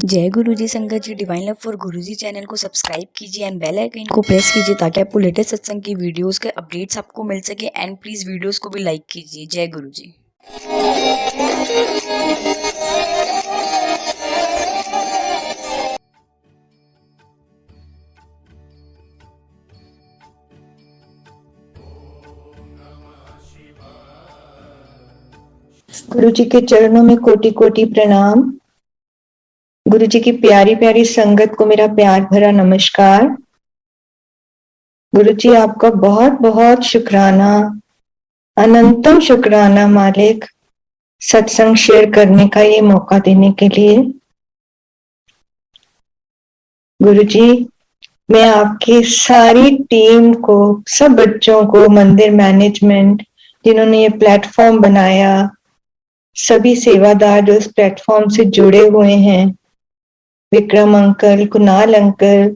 जय गुरुजी संगत जी। Divine love for Guruji channel को सब्सक्राइब कीजिए एंड बेल आइकन को प्रेस कीजिए ताकि आपको लेटेस्ट सत्संग की वीडियोस के अपडेट्स आपको मिल सके। एंड प्लीज वीडियोस को भी लाइक कीजिए। जय गुरुजी। गुरु जी के चरणों में कोटि कोटि प्रणाम। गुरु जी की प्यारी प्यारी संगत को मेरा प्यार भरा नमस्कार। गुरु जी आपका बहुत बहुत शुक्राना, अनंतम शुक्राना मालिक, सत्संग शेयर करने का ये मौका देने के लिए। गुरु जी, मैं आपकी सारी टीम को, सब बच्चों को, मंदिर मैनेजमेंट जिन्होंने ये प्लेटफॉर्म बनाया, सभी सेवादार जो इस प्लेटफॉर्म से जुड़े हुए हैं, विक्रम अंकल, कुणाल अंकल,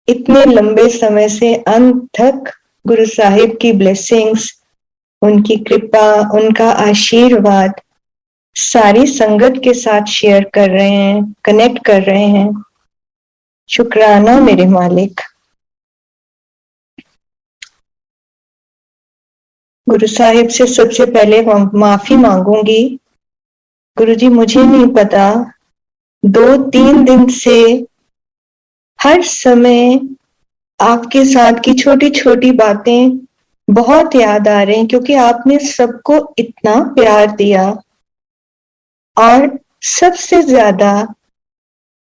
इतने लंबे समय से अंत तक गुरु साहिब की ब्लेसिंग्स, उनकी कृपा, उनका आशीर्वाद सारी संगत के साथ शेयर कर रहे हैं, कनेक्ट कर रहे हैं। शुक्राना मेरे मालिक। गुरु साहिब से सबसे पहले माफी मांगूंगी। गुरु जी, मुझे नहीं पता, 2-3 दिन से हर समय आपके साथ की छोटी छोटी बातें बहुत याद आ रही हैं, क्योंकि आपने सबको इतना प्यार दिया और सबसे ज्यादा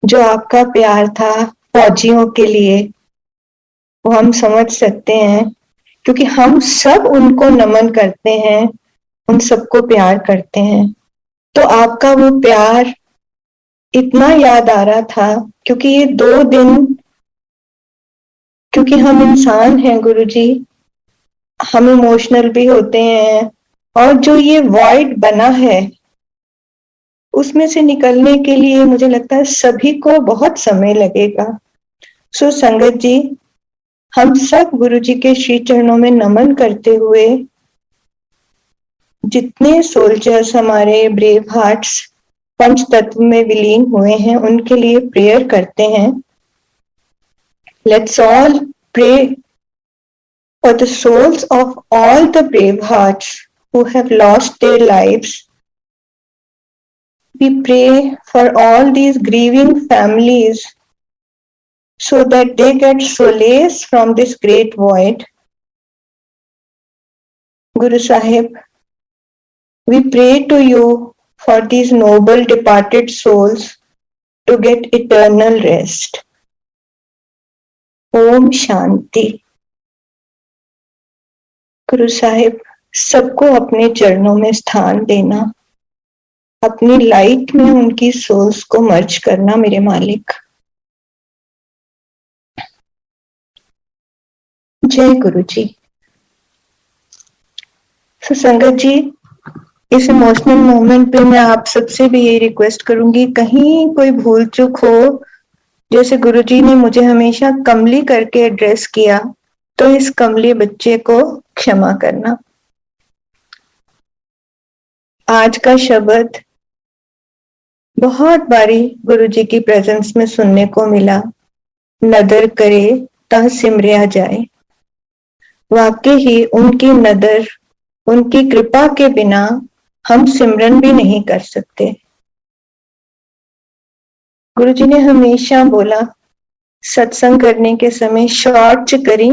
जो आपका प्यार था फौजियों के लिए, वो हम समझ सकते हैं, क्योंकि हम सब उनको नमन करते हैं, उन सबको प्यार करते हैं। तो आपका वो प्यार इतना याद आ रहा था, क्योंकि ये 2 दिन, क्योंकि हम इंसान हैं गुरु जी, हम इमोशनल भी होते हैं, और जो ये वॉइड बना है उसमें से निकलने के लिए मुझे लगता है सभी को बहुत समय लगेगा। सो संगत जी, हम सब गुरु जी के श्री चरणों में नमन करते हुए, जितने सोल्जर्स हमारे ब्रेव हार्ट्स पंच तत्व में विलीन हुए हैं, उनके लिए प्रेयर करते हैं। Let's all pray for the souls of all the brave hearts who have lost their lives. We pray for all these grieving families so that they get solace from this great void. Guru Sahib, we pray to you for these noble departed souls to get eternal rest. Om Shanti. Guru Sahib, सबको अपने चरणों में स्थान देना, अपनी light में उनकी souls को मर्ज करना मेरे मालिक। जय गुरु जी। तो संगत जी, इस इमोशनल मोमेंट पे मैं आप सबसे भी यही रिक्वेस्ट करूंगी, कहीं कोई भूल चूक हो, जैसे गुरु जी ने मुझे हमेशा कमली करके एड्रेस किया, तो इस कमली बच्चे को क्षमा करना। आज का शब्द बहुत बारी गुरु जी की प्रेजेंस में सुनने को मिला, नदर करे ता सिमरिया जाए। वाकई ही उनकी नदर, उनकी कृपा के बिना हम सिमरन भी नहीं कर सकते। गुरु जी ने हमेशा बोला, सत्संग करने के समय शॉर्ट च करी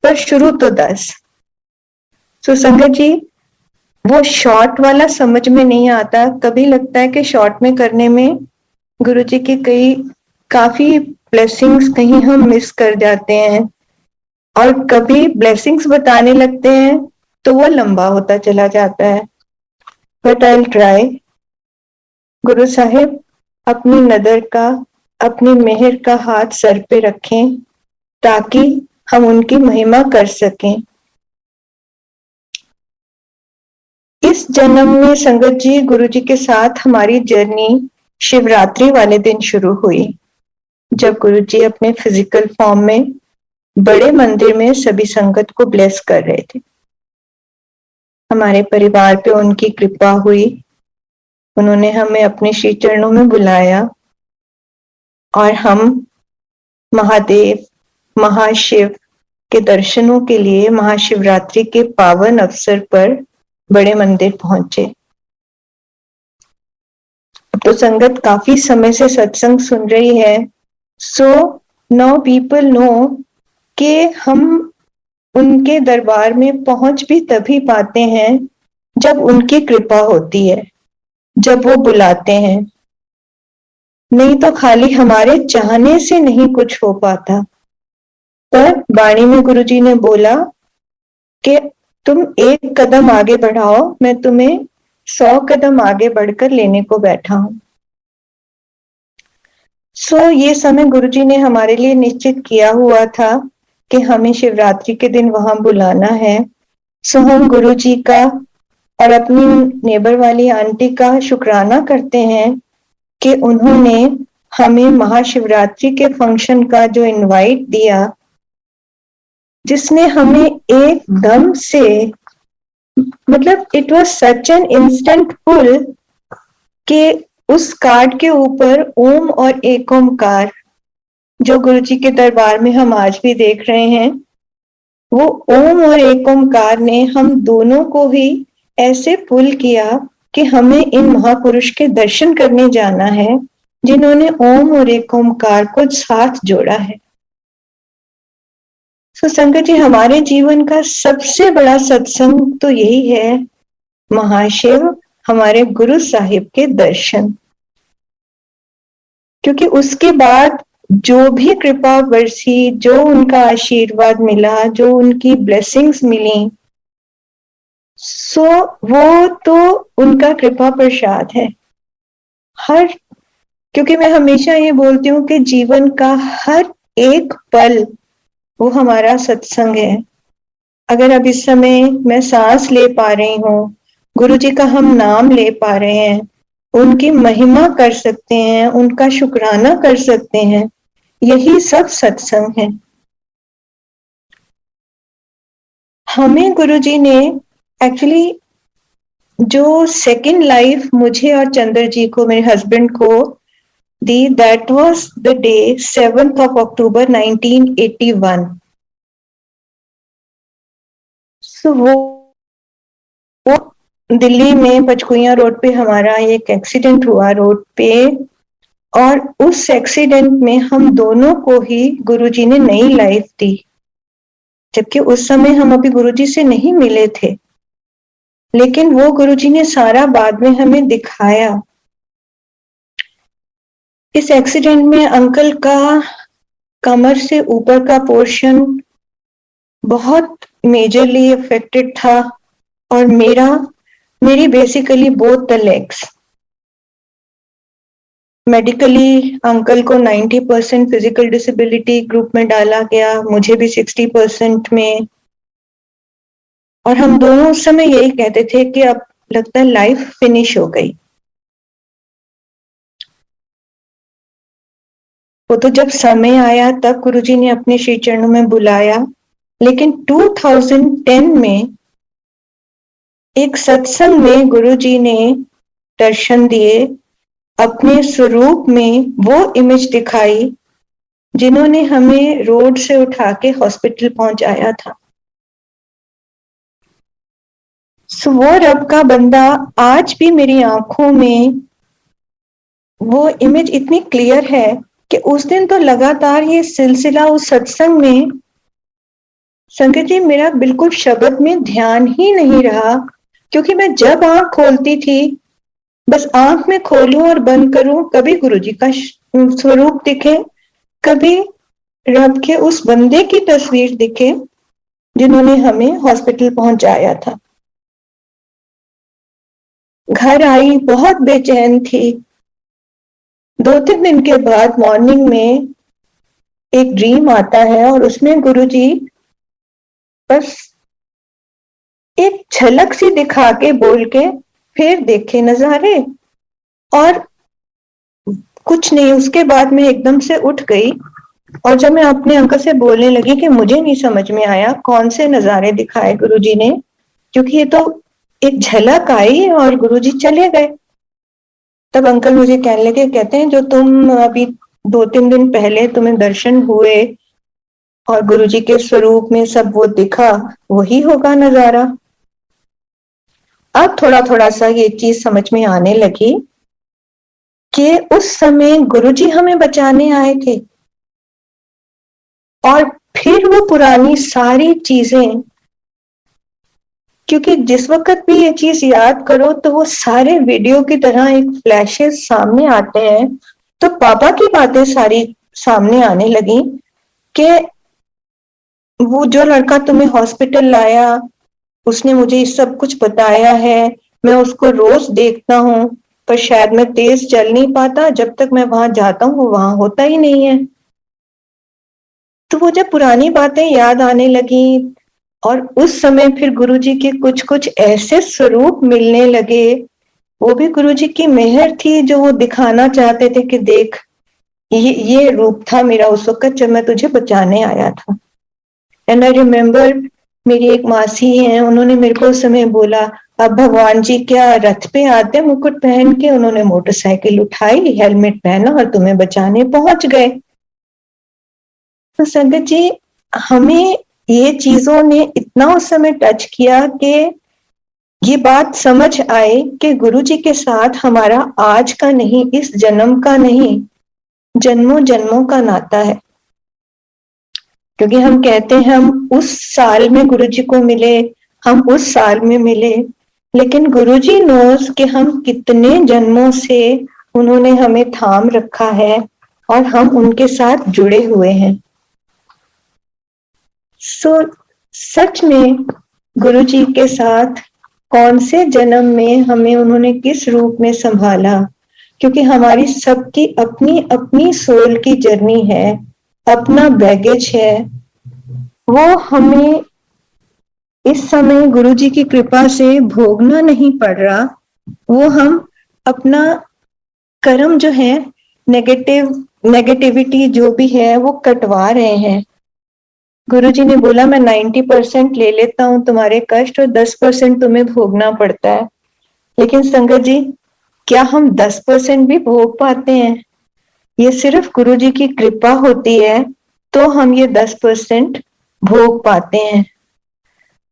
पर शुरू तो 10। तो संगत जी, वो शॉर्ट वाला समझ में नहीं आता। कभी लगता है कि शॉर्ट में करने में गुरु जी की काफी ब्लेसिंग्स कहीं हम मिस कर जाते हैं, और कभी ब्लेसिंग्स बताने लगते हैं तो वो लंबा होता चला जाता है। But I will try. Guru Sahib, अपनी नदर का, अपनी मेहर का हाथ सर पे रखें ताकि हम उनकी महिमा कर सकें। इस जन्म में संगत जी, गुरु जी के साथ हमारी जर्नी शिवरात्रि वाले दिन शुरू हुई, जब गुरु जी अपने फिजिकल फॉर्म में बड़े मंदिर में सभी संगत को ब्लेस कर रहे थे। हमारे परिवार पे उनकी कृपा हुई, उन्होंने हमें अपने श्री चरणों में बुलाया, और हम महादेव, महाशिव के दर्शनों के लिए महाशिवरात्रि के पावन अवसर पर बड़े मंदिर पहुंचे। तो संगत काफी समय से सत्संग सुन रही है, सो नाउ पीपल नो कि हम उनके दरबार में पहुंच भी तभी पाते हैं जब उनकी कृपा होती है, जब वो बुलाते हैं, नहीं तो खाली हमारे चाहने से नहीं कुछ हो पाता। पर वाणी में गुरुजी ने बोला कि तुम एक कदम आगे बढ़ाओ, मैं तुम्हें 100 कदम आगे बढ़कर लेने को बैठा हूं। सो ये समय गुरुजी ने हमारे लिए निश्चित किया हुआ था कि हमें शिवरात्रि के दिन वहां बुलाना है। सो हम गुरुजी का और अपनी नेबर वाली आंटी का शुक्राना करते हैं कि उन्होंने हमें महाशिवरात्रि के फंक्शन का जो इनवाइट दिया, जिसने हमें एकदम से, मतलब it was such an instant pull कि उस कार्ड के ऊपर ओम और एक ओमकार, जो गुरुजी के दरबार में हम आज भी देख रहे हैं, वो ओम और एक ओमकार ने हम दोनों को ही ऐसे पुल किया कि हमें इन महापुरुष के दर्शन करने जाना है, जिन्होंने ओम और एक ओमकार को साथ जोड़ा है। तो संगत जी, हमारे जीवन का सबसे बड़ा सत्संग तो यही है, महाशिव हमारे गुरु साहिब के दर्शन। क्योंकि उसके बाद जो भी कृपा बरसी, जो उनका आशीर्वाद मिला, जो उनकी ब्लेसिंग्स मिली, सो वो तो उनका कृपा प्रसाद है। क्योंकि मैं हमेशा ये बोलती हूँ कि जीवन का हर एक पल वो हमारा सत्संग है। अगर अब इस समय मैं सांस ले पा रही हूँ, गुरु जी का हम नाम ले पा रहे हैं, उनकी महिमा कर सकते हैं, उनका शुक्राना कर सकते हैं, यही सब सत्संग है। हमें गुरु जी ने एक्चुअली जो सेकेंड लाइफ मुझे और चंद्र जी को, मेरे हस्बैंड को दी, that was the day 7th of October 1981। So वो दिल्ली में पचकुइया रोड पे हमारा एक एक्सीडेंट हुआ रोड पे, और उस एक्सीडेंट में हम दोनों को ही गुरुजी ने नई लाइफ दी, जबकि उस समय हम अभी गुरुजी से नहीं मिले थे, लेकिन वो गुरुजी ने सारा बाद में हमें दिखाया। इस एक्सीडेंट में अंकल का कमर से ऊपर का पोर्शन बहुत मेजरली अफेक्टेड था, और मेरी basically both the legs. Medically uncle को 90% फिजिकल डिसेबिलिटी ग्रुप में डाला गया, मुझे भी 60% में, और हम दोनों उस समय यही कहते थे कि अब लगता है लाइफ फिनिश हो गई। वो तो जब समय आया तब गुरुजी ने अपने श्री चरणों में बुलाया, लेकिन 2010 में एक सत्संग में गुरुजी ने दर्शन दिए, अपने स्वरूप में वो इमेज दिखाई जिन्होंने हमें रोड से उठा के हॉस्पिटल पहुंचाया था। सो वो रब का बंदा, आज भी मेरी आंखों में वो इमेज इतनी क्लियर है कि उस दिन तो लगातार ये सिलसिला उस सत्संग में, संगत जी, मेरा बिल्कुल शब्द में ध्यान ही नहीं रहा, क्योंकि मैं जब आंख खोलती थी, बस आंख में खोलूं और बंद करूं, कभी गुरुजी का स्वरूप दिखे, कभी रब के उस बंदे की तस्वीर दिखे जिन्होंने हमें हॉस्पिटल पहुंचाया था। घर आई, बहुत बेचैन थी। 2-3 दिन के बाद मॉर्निंग में एक ड्रीम आता है, और उसमें गुरुजी बस एक झलक सी दिखा के बोल के फिर देखे नजारे, और कुछ नहीं। उसके बाद मैं एकदम से उठ गई, और जब मैं अपने अंकल से बोलने लगी कि मुझे नहीं समझ में आया कौन से नजारे दिखाए गुरुजी ने, क्योंकि ये तो एक झलक आई और गुरुजी चले गए, तब अंकल मुझे कहने लगे, कहते हैं जो तुम अभी 2-3 दिन पहले तुम्हें दर्शन हुए और गुरुजी के स्वरूप में सब वो दिखा, वही होगा नजारा। अब थोड़ा थोड़ा सा ये चीज समझ में आने लगी कि उस समय गुरुजी हमें बचाने आए थे और फिर वो पुरानी सारी चीजें, क्योंकि जिस वक्त भी ये चीज याद करो तो वो सारे वीडियो की तरह एक फ्लैशेस सामने आते हैं। तो पापा की बातें सारी सामने आने लगी कि वो जो लड़का तुम्हें हॉस्पिटल लाया, उसने मुझे ये सब कुछ बताया है, मैं उसको रोज देखता हूँ, पर शायद मैं तेज चल नहीं पाता, जब तक मैं वहां जाता हूँ वो वहां होता ही नहीं है। तो वो जब पुरानी बातें याद आने लगी और उस समय फिर गुरुजी के कुछ कुछ ऐसे स्वरूप मिलने लगे, वो भी गुरुजी की मेहर थी जो वो दिखाना चाहते थे कि देख, ये रूप था मेरा उस वक्त जब मैं तुझे बचाने आया था। एंड आई रिमेम्बर, मेरी एक मासी है, उन्होंने मेरे को उस समय बोला, अब भगवान जी क्या रथ पे आते मुकुट पहन के? उन्होंने मोटरसाइकिल उठाई, हेलमेट पहना और तुम्हें बचाने पहुंच गए। तो संगत जी, हमें ये चीजों ने इतना उस समय टच किया कि ये बात समझ आए कि गुरु जी के साथ हमारा आज का नहीं, इस जन्म का नहीं, जन्मों जन्मों का नाता है। क्योंकि हम कहते हैं हम उस साल में गुरु जी को मिले, हम उस साल में मिले, लेकिन गुरु जी नोज कि हम कितने जन्मों से उन्होंने हमें थाम रखा है और हम उनके साथ जुड़े हुए हैं। सो सच में गुरु जी के साथ कौन से जन्म में हमें उन्होंने किस रूप में संभाला, क्योंकि हमारी सबकी अपनी अपनी सोल की जर्नी है, अपना बैगेज है, वो हमें इस समय गुरु जी की कृपा से भोगना नहीं पड़ रहा। वो हम अपना कर्म जो है, नेगेटिविटी जो भी है वो कटवा रहे हैं। गुरुजी ने बोला मैं 90% ले लेता हूँ तुम्हारे कष्ट और 10% तुम्हें भोगना पड़ता है। लेकिन संगत जी, क्या हम 10% भी भोग पाते हैं? ये सिर्फ गुरुजी की कृपा होती है तो हम ये 10% भोग पाते हैं।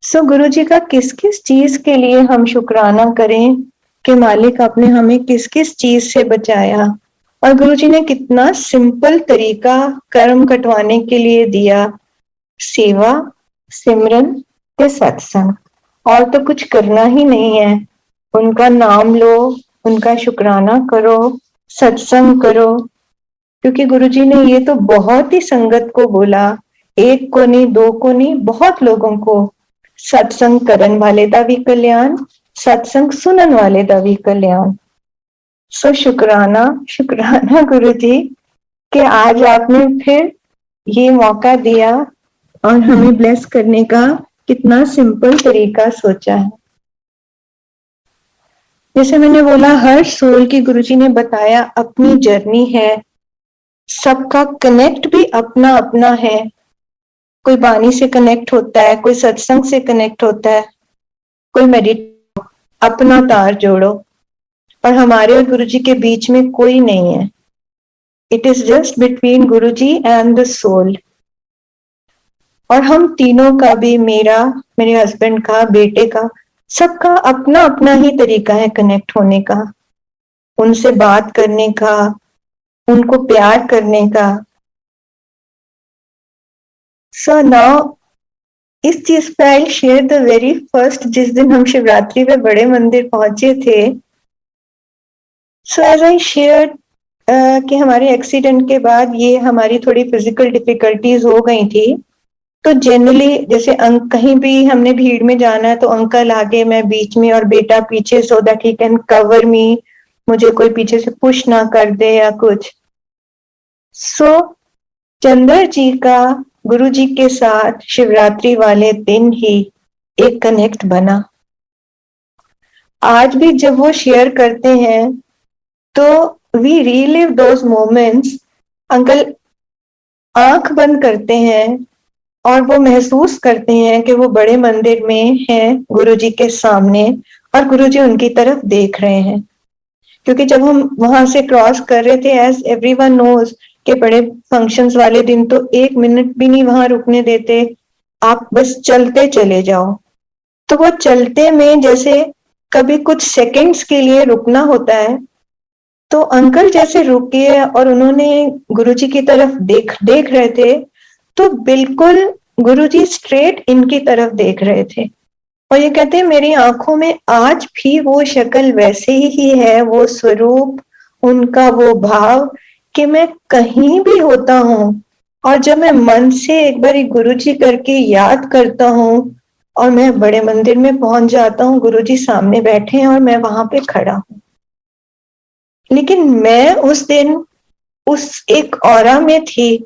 सो गुरुजी का किस किस चीज के लिए हम शुक्राना करें कि मालिक आपने हमें किस किस चीज से बचाया, और गुरुजी ने कितना सिंपल तरीका कर्म कटवाने के लिए दिया। सेवा, सिमरन ते सत्संग, और तो कुछ करना ही नहीं है। उनका नाम लो, उनका शुक्राना करो, सत्संग करो, क्योंकि गुरुजी ने ये तो बहुत ही संगत को बोला, एक को नहीं, दो को नहीं, बहुत लोगों को। सत्संग करन वाले दा भी कल्याण, सत्संग सुनन वाले दा भी कल्याण। सो शुक्राना शुक्राना गुरुजी कि आज आपने फिर ये मौका दिया और हमें ब्लेस करने का कितना सिंपल तरीका सोचा है। जैसे मैंने बोला, हर सोल की गुरुजी ने बताया अपनी जर्नी है, सबका कनेक्ट भी अपना अपना है। कोई बानी से कनेक्ट होता है, कोई सत्संग से कनेक्ट होता है, कोई मेडिट, अपना तार जोड़ो। और हमारे और गुरुजी के बीच में कोई नहीं है। It is just between Guruji and the soul. और हम तीनों का भी, मेरा, मेरे हस्बैंड का, बेटे का, सबका अपना अपना ही तरीका है कनेक्ट होने का, उनसे बात करने का, उनको प्यार करने का। सो नाउ इस चीज पे I share the very first, जिस दिन हम शिवरात्रि पे बड़े मंदिर पहुंचे थे। सो एज आई शेयर कि हमारे एक्सीडेंट के बाद ये हमारी थोड़ी फिजिकल डिफिकल्टीज हो गई थी। तो जनरली जैसे कहीं भी हमने भीड़ में जाना है तो अंकल आगे, मैं बीच में और बेटा पीछे, so that he can cover मी, मुझे कोई पीछे से पुश ना कर दे या कुछ। सो चंद्र जी का गुरु जी के साथ शिवरात्रि वाले दिन ही एक कनेक्ट बना। आज भी जब वो शेयर करते हैं तो we relive those moments. Uncle आंख बंद करते हैं और वो महसूस करते हैं कि वो बड़े मंदिर में हैं गुरुजी के सामने और गुरुजी उनकी तरफ देख रहे हैं। क्योंकि जब हम वहां से क्रॉस कर रहे थे, एज एवरीवन नोज कि बड़े फंक्शंस वाले दिन तो 1 मिनट भी नहीं वहां रुकने देते, आप बस चलते चले जाओ। तो वो चलते में जैसे कभी कुछ सेकंड्स के लिए रुकना होता है, तो अंकल जैसे रुके और उन्होंने गुरुजी की तरफ देख रहे थे, तो बिल्कुल गुरुजी स्ट्रेट इनकी तरफ देख रहे थे और ये कहते हैं मेरी आंखों में आज भी वो शक्ल वैसे ही है, वो स्वरूप, उनका वो भाव कि मैं कहीं भी होता हूँ और जब मैं मन से एक बार गुरुजी करके याद करता हूँ और मैं बड़े मंदिर में पहुंच जाता हूँ, गुरुजी सामने बैठे हैं और मैं वहां पे खड़ा हूँ। लेकिन मैं उस दिन उस एक ऑरा में थी,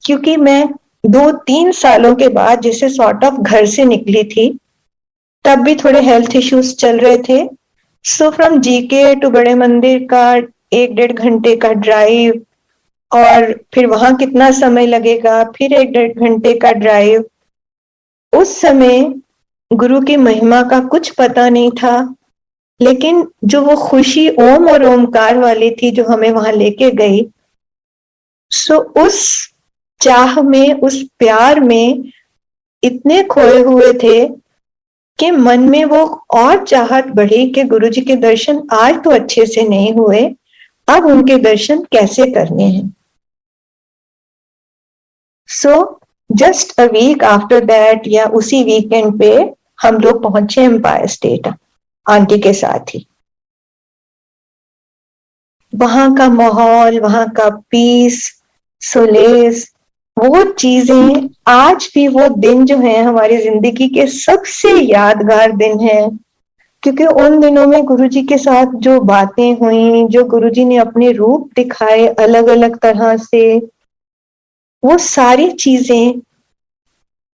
क्योंकि मैं 2-3 सालों के बाद जैसे सॉर्ट ऑफ घर से निकली थी, तब भी थोड़े हेल्थ इश्यूज चल रहे थे। सो फ्रॉम जीके टू बड़े मंदिर का 1-1.5 घंटे का ड्राइव, और फिर वहां कितना समय लगेगा, फिर 1-1.5 घंटे का ड्राइव। उस समय गुरु की महिमा का कुछ पता नहीं था, लेकिन जो वो खुशी ओम और ओमकार वाली थी जो हमें वहां लेके गई, सो उस चाह में, उस प्यार में इतने खोए हुए थे कि मन में वो और चाहत बढ़ी कि गुरुजी के दर्शन आज तो अच्छे से नहीं हुए, अब उनके दर्शन कैसे करने हैं। So just a week after that या उसी वीकेंड पे हम लोग पहुंचे एम्पायर स्टेट आंटी के साथ ही। वहां का माहौल, वहां का पीस, सोलेस, वो चीजें आज भी, वो दिन जो है हमारी जिंदगी के सबसे यादगार दिन है, क्योंकि उन दिनों में गुरुजी के साथ जो बातें हुई, जो गुरुजी ने अपने रूप दिखाए अलग अलग तरह से, वो सारी चीजें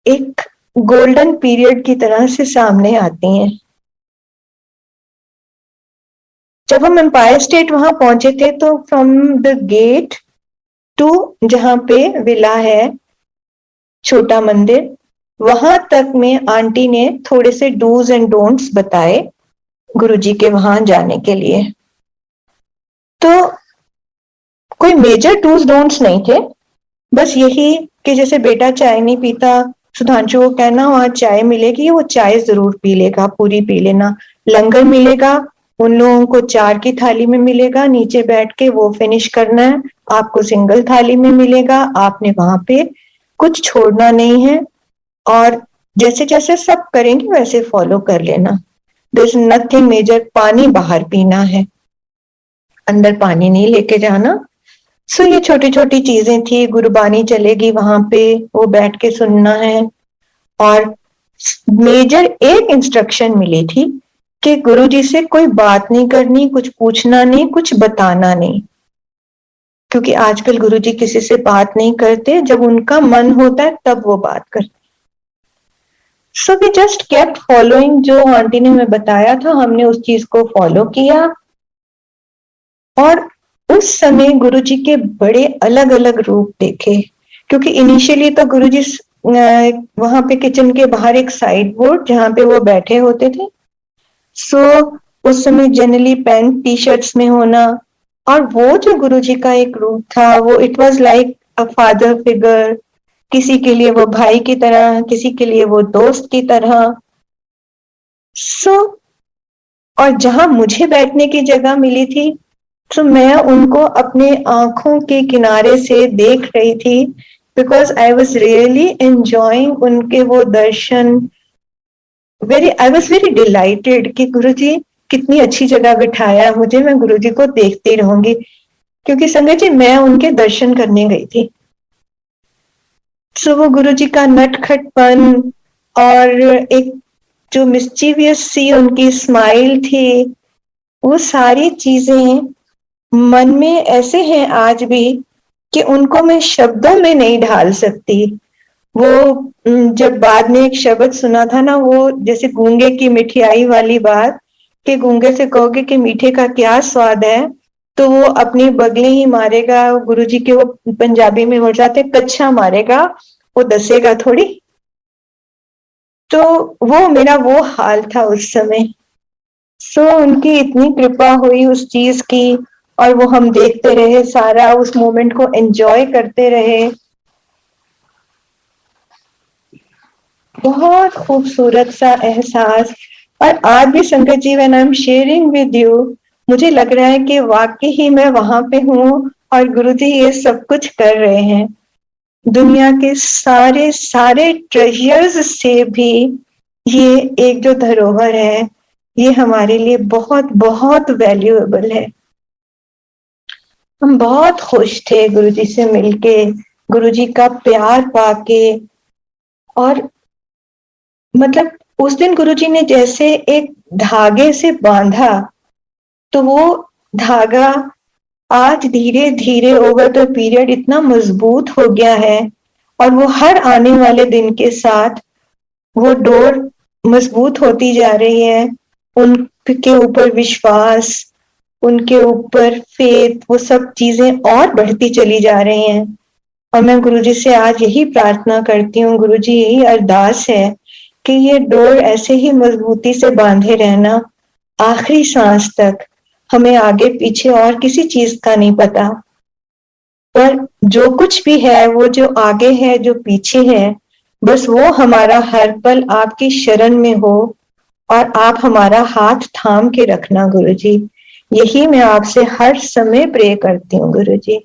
एक गोल्डन पीरियड की तरह से सामने आती हैं। जब हम एम्पायर स्टेट वहां पहुंचे थे, तो फ्रॉम द गेट टू जहां पे विला है, छोटा मंदिर, वहां तक में आंटी ने थोड़े से डूज एंड डोंट्स बताए गुरुजी के वहां जाने के लिए। तो कोई मेजर डूज डोंट्स नहीं थे, बस यही कि जैसे बेटा चाय नहीं पीता, सुधांशु को कहना वहां चाय मिलेगी, वो चाय जरूर पी लेगा, पूरी पी लेना। लंगर मिलेगा, उन लोगों को 4 की थाली में मिलेगा, नीचे बैठ के वो फिनिश करना है। आपको सिंगल थाली में मिलेगा, आपने वहां पे कुछ छोड़ना नहीं है, और जैसे जैसे सब करेंगे वैसे फॉलो कर लेना। There is nothing major. पानी बाहर पीना है, अंदर पानी नहीं लेके जाना। सो ये छोटी छोटी चीजें थी। गुरबानी चलेगी वहां पे, वो बैठ के सुनना है। और मेजर एक इंस्ट्रक्शन मिली थी कि गुरुजी से कोई बात नहीं करनी, कुछ पूछना नहीं, कुछ बताना नहीं, क्योंकि आजकल गुरुजी किसी से बात नहीं करते, जब उनका मन होता है तब वो बात करते। So we just kept following, जो आंटी ने हमें बताया था हमने उस चीज को फॉलो किया। और उस समय गुरुजी के बड़े अलग अलग रूप देखे, क्योंकि इनिशियली तो गुरुजी वहां पे किचन के बाहर एक साइड बोर्ड जहां पे वो बैठे होते थे, सो उस समय जनरली पैंट टी शर्ट्स में होना, और वो जो गुरुजी का एक रूप था, वो it was like a father figure. किसी के लिए वो भाई की तरह, किसी के लिए वो दोस्त की तरह। सो और जहां मुझे बैठने की जगह मिली थी, तो मैं उनको अपने आंखों के किनारे से देख रही थी, because I was really enjoying उनके वो दर्शन। आई वॉज वेरी डिलाइटेड कि गुरुजी कितनी अच्छी जगह बिठाया मुझे, मैं गुरुजी को देखती रहूंगी, क्योंकि संगत जी मैं उनके दर्शन करने गई थी। सो वो गुरुजी का नटखटपन और एक जो मिस्चीवियस सी उनकी स्माइल थी, वो सारी चीजें मन में ऐसे हैं आज भी कि उनको मैं शब्दों में नहीं ढाल सकती। वो जब बाद में एक शब्द सुना था ना, वो जैसे गूंगे की मिठाई वाली बात, कि गूंगे से कहोगे कि मीठे का क्या स्वाद है, तो वो अपनी बगले ही मारेगा। गुरुजी के वो पंजाबी में हो जाते कच्छा मारेगा, वो दसेगा थोड़ी। तो वो मेरा वो हाल था उस समय। सो उनकी इतनी कृपा हुई उस चीज की, और वो हम देखते रहे, सारा उस मोमेंट को एंजॉय करते रहे। बहुत खूबसूरत सा एहसास। और आज भी संगत जी, when I am sharing with you, मुझे लग रहा है कि वाकई ही मैं वहां पे हूँ और गुरुजी ये सब कुछ कर रहे हैं। दुनिया के सारे सारे ट्रेजर्स से भी ये एक जो धरोहर है, ये हमारे लिए बहुत बहुत वैल्यूएबल है। हम बहुत खुश थे गुरुजी से मिलके, गुरुजी का प्यार पाके। और मतलब उस दिन गुरुजी ने जैसे एक धागे से बांधा, तो वो धागा आज धीरे धीरे ओवर द पीरियड इतना मजबूत हो गया है, और वो हर आने वाले दिन के साथ वो डोर मजबूत होती जा रही है। उनके ऊपर विश्वास, उनके ऊपर फेथ, वो सब चीजें और बढ़ती चली जा रही हैं। और मैं गुरुजी से आज यही प्रार्थना करती हूँ, गुरुजी यही अरदास है कि ये डोर ऐसे ही मजबूती से बांधे रहना आखिरी सांस तक। हमें आगे पीछे और किसी चीज का नहीं पता, पर जो कुछ भी है, वो जो आगे है जो पीछे है, बस वो हमारा हर पल आपकी शरण में हो, और आप हमारा हाथ थाम के रखना गुरुजी। यही मैं आपसे हर समय प्रे करती हूँ गुरुजी।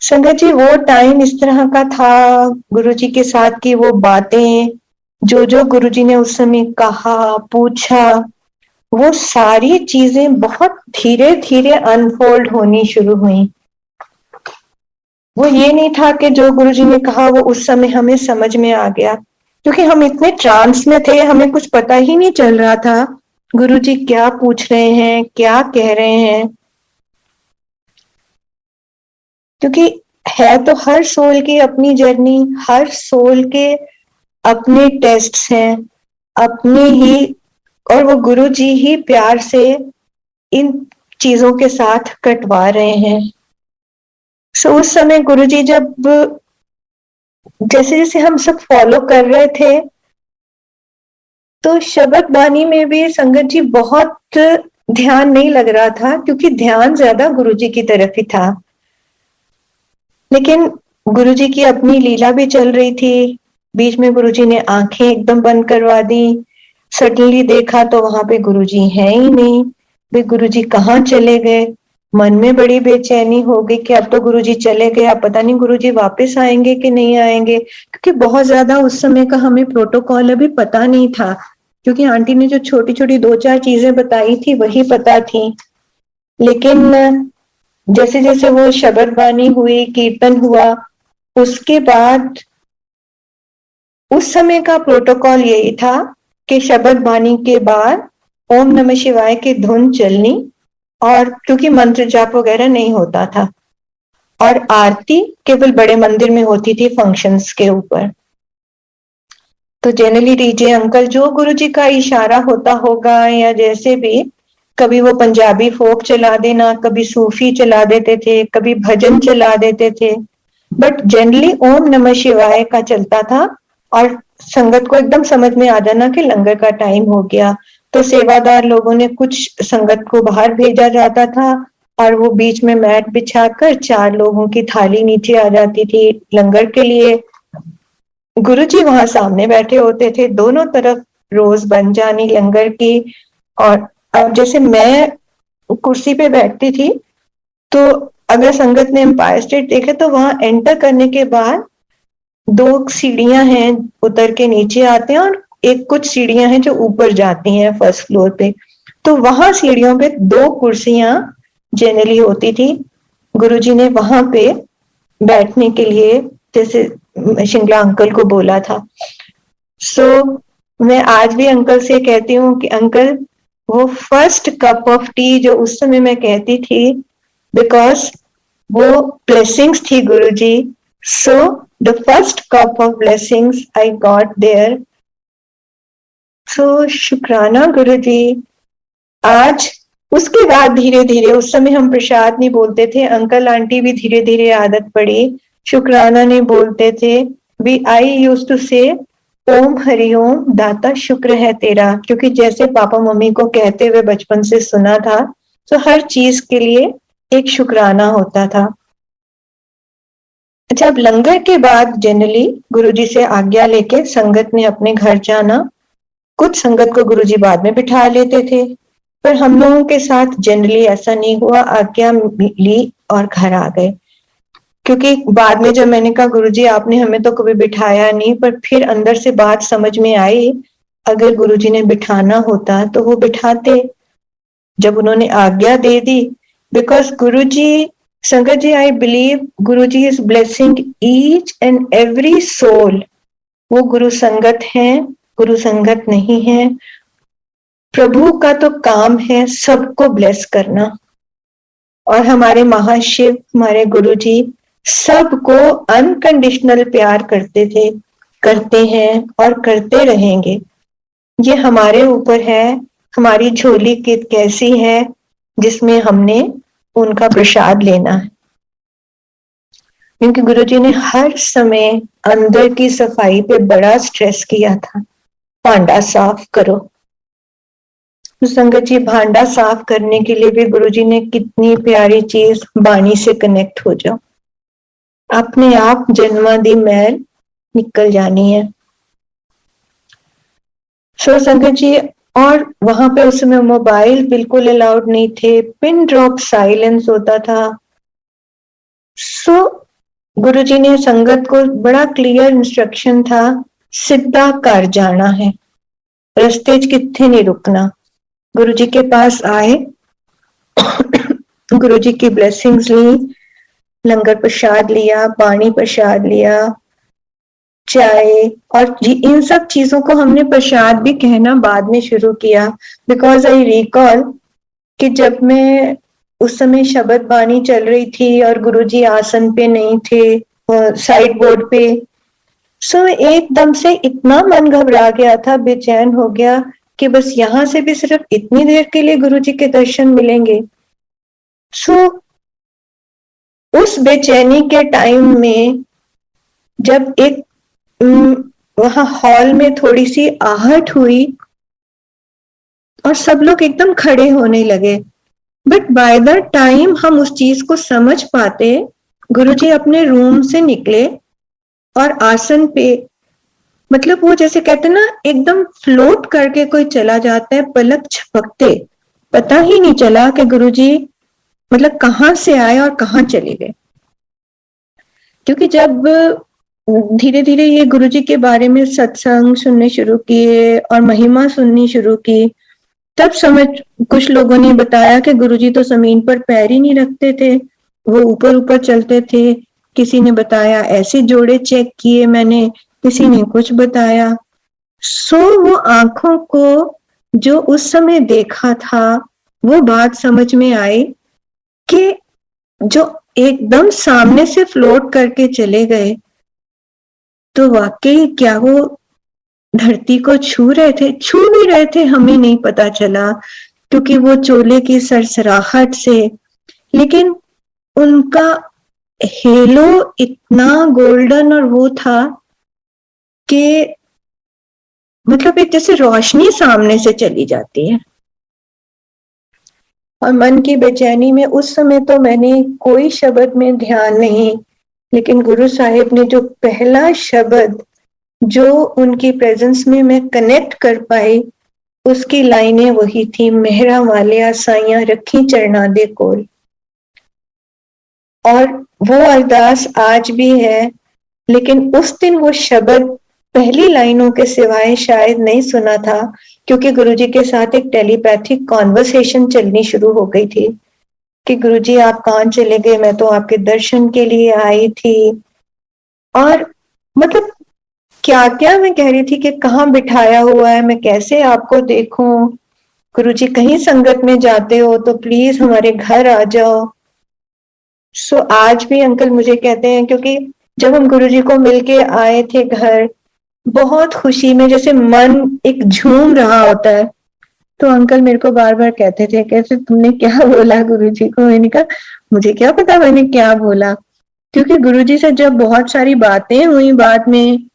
संगत जी, वो टाइम इस तरह का था गुरुजी के साथ की वो बातें, जो गुरुजी ने उस समय कहा, पूछा, वो सारी चीजें बहुत धीरे धीरे अनफोल्ड होनी शुरू हुई। वो ये नहीं था कि जो गुरुजी ने कहा वो उस समय हमें समझ में आ गया, क्योंकि हम इतने ट्रांस में थे, हमें कुछ पता ही नहीं चल रहा था गुरुजी क्या पूछ रहे हैं, क्या कह रहे हैं। क्योंकि है तो हर सोल की अपनी जर्नी, हर सोल के अपने टेस्ट्स हैं, अपने ही, और वो गुरुजी ही प्यार से इन चीजों के साथ कटवा रहे हैं। सो उस समय गुरुजी जब जैसे जैसे हम सब फॉलो कर रहे थे, तो शबद बानी में भी संगत जी बहुत ध्यान नहीं लग रहा था, क्योंकि ध्यान ज्यादा गुरुजी की तरफ ही था। लेकिन गुरुजी की अपनी लीला भी चल रही थी। बीच में गुरुजी ने आंखें एकदम बंद करवा दी। सडनली देखा तो वहां पे गुरुजी हैं ही नहीं। वे गुरुजी कहाँ चले गए? मन में बड़ी बेचैनी हो गई कि अब तो गुरुजी चले गए, अब पता नहीं गुरुजी वापस आएंगे कि नहीं आएंगे, क्योंकि बहुत ज्यादा उस समय का हमें प्रोटोकॉल अभी पता नहीं था। क्योंकि आंटी ने जो छोटी छोटी दो चार चीजें बताई थी वही पता थी। लेकिन जैसे जैसे वो शबद बानी हुई, कीर्तन हुआ, उसके बाद उस समय का प्रोटोकॉल यही था कि शबद बानी के बाद ओम नमः शिवाय की धुन चलनी, और क्योंकि मंत्र जाप वगैरह नहीं होता था, और आरती केवल बड़े मंदिर में होती थी फंक्शंस के ऊपर। तो जनरली डीजे अंकल जो गुरुजी का इशारा होता होगा, या जैसे भी, कभी वो पंजाबी फोक चला देना, कभी सूफी चला देते थे, कभी भजन चला देते थे, बट जनरली ओम नमः शिवाय का चलता था। और संगत को एकदम समझ में आ जाना कि लंगर का टाइम हो गया, तो सेवादार लोगों ने कुछ संगत को बाहर भेजा जाता था, और वो बीच में मैट बिछाकर 4 लोगों की थाली नीचे आ जाती थी लंगर के लिए। गुरुजी वहां सामने बैठे होते थे, दोनों तरफ रोज बन जानी लंगर की। और अब जैसे मैं कुर्सी पे बैठती थी, तो अगर संगत ने एम्पायर स्टेट देखे तो वहां एंटर करने के बाद 2 सीढ़ियां हैं, उतर के नीचे आते हैं, और एक कुछ सीढ़ियां हैं जो ऊपर जाती हैं फर्स्ट फ्लोर पे। तो वहां सीढ़ियों पे 2 कुर्सियां जनरली होती थी। गुरुजी ने वहां पे बैठने के लिए जैसे शिंगला अंकल को बोला था। सो मैं आज भी अंकल से कहती हूँ कि अंकल, वो फर्स्ट कप ऑफ टी जो उस समय मैं कहती थी, बिकॉज वो ब्लेसिंग्स थी Guruji. So the first cup of blessings I got there. So शुक्राना गुरुजी। आज उसके बाद धीरे धीरे, उस समय हम प्रसाद नहीं बोलते थे, अंकल आंटी भी धीरे धीरे आदत पड़ी, शुक्राना नहीं बोलते थे। वी आई यूज टू से ओम हरिओम दाता शुक्र है तेरा, क्योंकि जैसे पापा मम्मी को कहते हुए बचपन से सुना था, तो हर चीज के लिए एक शुक्राना होता था। अच्छा, अब लंगर के बाद जनरली गुरुजी से आज्ञा लेके संगत ने अपने घर जाना। कुछ संगत को गुरुजी बाद में बिठा लेते थे, पर हम लोगों के साथ जनरली ऐसा नहीं हुआ। आज्ञा ली और घर आ गए। क्योंकि बाद में जब मैंने कहा गुरुजी आपने हमें तो कभी बिठाया नहीं, पर फिर अंदर से बात समझ में आई, अगर गुरुजी ने बिठाना होता तो वो बिठाते। जब उन्होंने आज्ञा दे दी, बिकॉज गुरुजी, संगत जी, I believe Guruji is blessing each and every soul. वो गुरु संगत है, गुरु संगत नहीं है। प्रभु का तो काम है सबको ब्लेस करना, और हमारे महाशिव, हमारे गुरुजी सबको अनकंडीशनल प्यार करते थे, करते हैं और करते रहेंगे। ये हमारे ऊपर है, हमारी झोली कैसी है जिसमें हमने उनका प्रसाद लेना है। क्योंकि गुरुजी ने हर समय अंदर की सफाई पे बड़ा स्ट्रेस किया था, भांडा साफ करो। तो संगत जी, भांडा साफ करने के लिए भी गुरुजी ने कितनी प्यारी चीज, वाणी से कनेक्ट हो जाओ, अपने आप जन्मादि मैल निकल जानी है। सो संगत जी, और वहां पे उस समय मोबाइल बिल्कुल अलाउड नहीं थे, पिन ड्रॉप साइलेंस होता था। सो गुरुजी ने संगत को बड़ा क्लियर इंस्ट्रक्शन था, सीधा कर जाना है, रस्ते च किथे नहीं रुकना। गुरुजी के पास आए, गुरुजी की ब्लेसिंग्स ली, लंगर प्रसाद लिया, पानी प्रसाद लिया, चाय, और इन सब चीजों को हमने प्रसाद भी कहना बाद में शुरू किया। बिकॉज आई रिकॉल कि जब मैं उस समय शब्द बानी चल रही थी और गुरुजी आसन पे नहीं थे, साइड बोर्ड पे, सो एकदम से इतना मन घबरा गया था, बेचैन हो गया कि बस यहां से भी सिर्फ इतनी देर के लिए गुरुजी के दर्शन मिलेंगे। सो उस बेचैनी के टाइम में जब एक वहां हॉल में थोड़ी सी आहट हुई और सब लोग एकदम खड़े होने लगे, बट बाय द टाइम हम उस चीज को समझ पाते, गुरुजी अपने रूम से निकले और आसन पे, मतलब वो जैसे कहते ना एकदम फ्लोट करके कोई चला जाता है, पलक झपकते पता ही नहीं चला कि गुरुजी मतलब कहाँ से आए और कहाँ चले गए। क्योंकि जब धीरे धीरे ये गुरुजी के बारे में सत्संग सुनने शुरू किए और महिमा सुननी शुरू की, तब समझ, कुछ लोगों ने बताया कि गुरुजी तो जमीन पर पैर ही नहीं रखते थे, वो ऊपर ऊपर चलते थे। किसी ने बताया ऐसे जोड़े चेक किए मैंने, किसी ने कुछ बताया। सो वो आंखों को जो उस समय देखा था, वो बात समझ में आई कि जो एकदम सामने से फ्लोट करके चले गए, तो वाकई क्या वो धरती को छू रहे थे, छू भी रहे थे, हमें नहीं पता चला क्योंकि वो चोले की सरसराहट से, लेकिन उनका हेलो इतना गोल्डन और वो था कि मतलब एक जैसे रोशनी सामने से चली जाती है। और मन की बेचैनी में उस समय तो मैंने कोई शब्द में ध्यान नहीं, लेकिन गुरु साहिब ने जो पहला शब्द जो उनकी प्रेजेंस में मैं कनेक्ट कर पाई, उसकी लाइनें वही थी, मेहरा वालिया साइया रखी चरणा दे कोल। और वो अरदास आज भी है, लेकिन उस दिन वो शब्द पहली लाइनों के सिवाय शायद नहीं सुना था, क्योंकि गुरुजी के साथ एक टेलीपैथिक कॉन्वर्सेशन चलनी शुरू हो गई थी कि गुरुजी आप कहाँ चले गए, मैं तो आपके दर्शन के लिए आई थी। और मतलब क्या क्या मैं कह रही थी कि कहाँ बिठाया हुआ है, मैं कैसे आपको देखूं, गुरुजी कहीं संगत में जाते हो तो प्लीज हमारे घर आ जाओ। सो आज भी अंकल मुझे कहते हैं, क्योंकि जब हम गुरुजी को मिलके आए थे घर, बहुत खुशी में जैसे मन एक झूम रहा होता है, तो अंकल मेरे को बार बार कहते थे, कैसे तुमने क्या बोला गुरुजी को। मैंने कहा मुझे क्या पता मैंने क्या बोला, क्योंकि गुरुजी से जब बहुत सारी बातें हुई बाद में,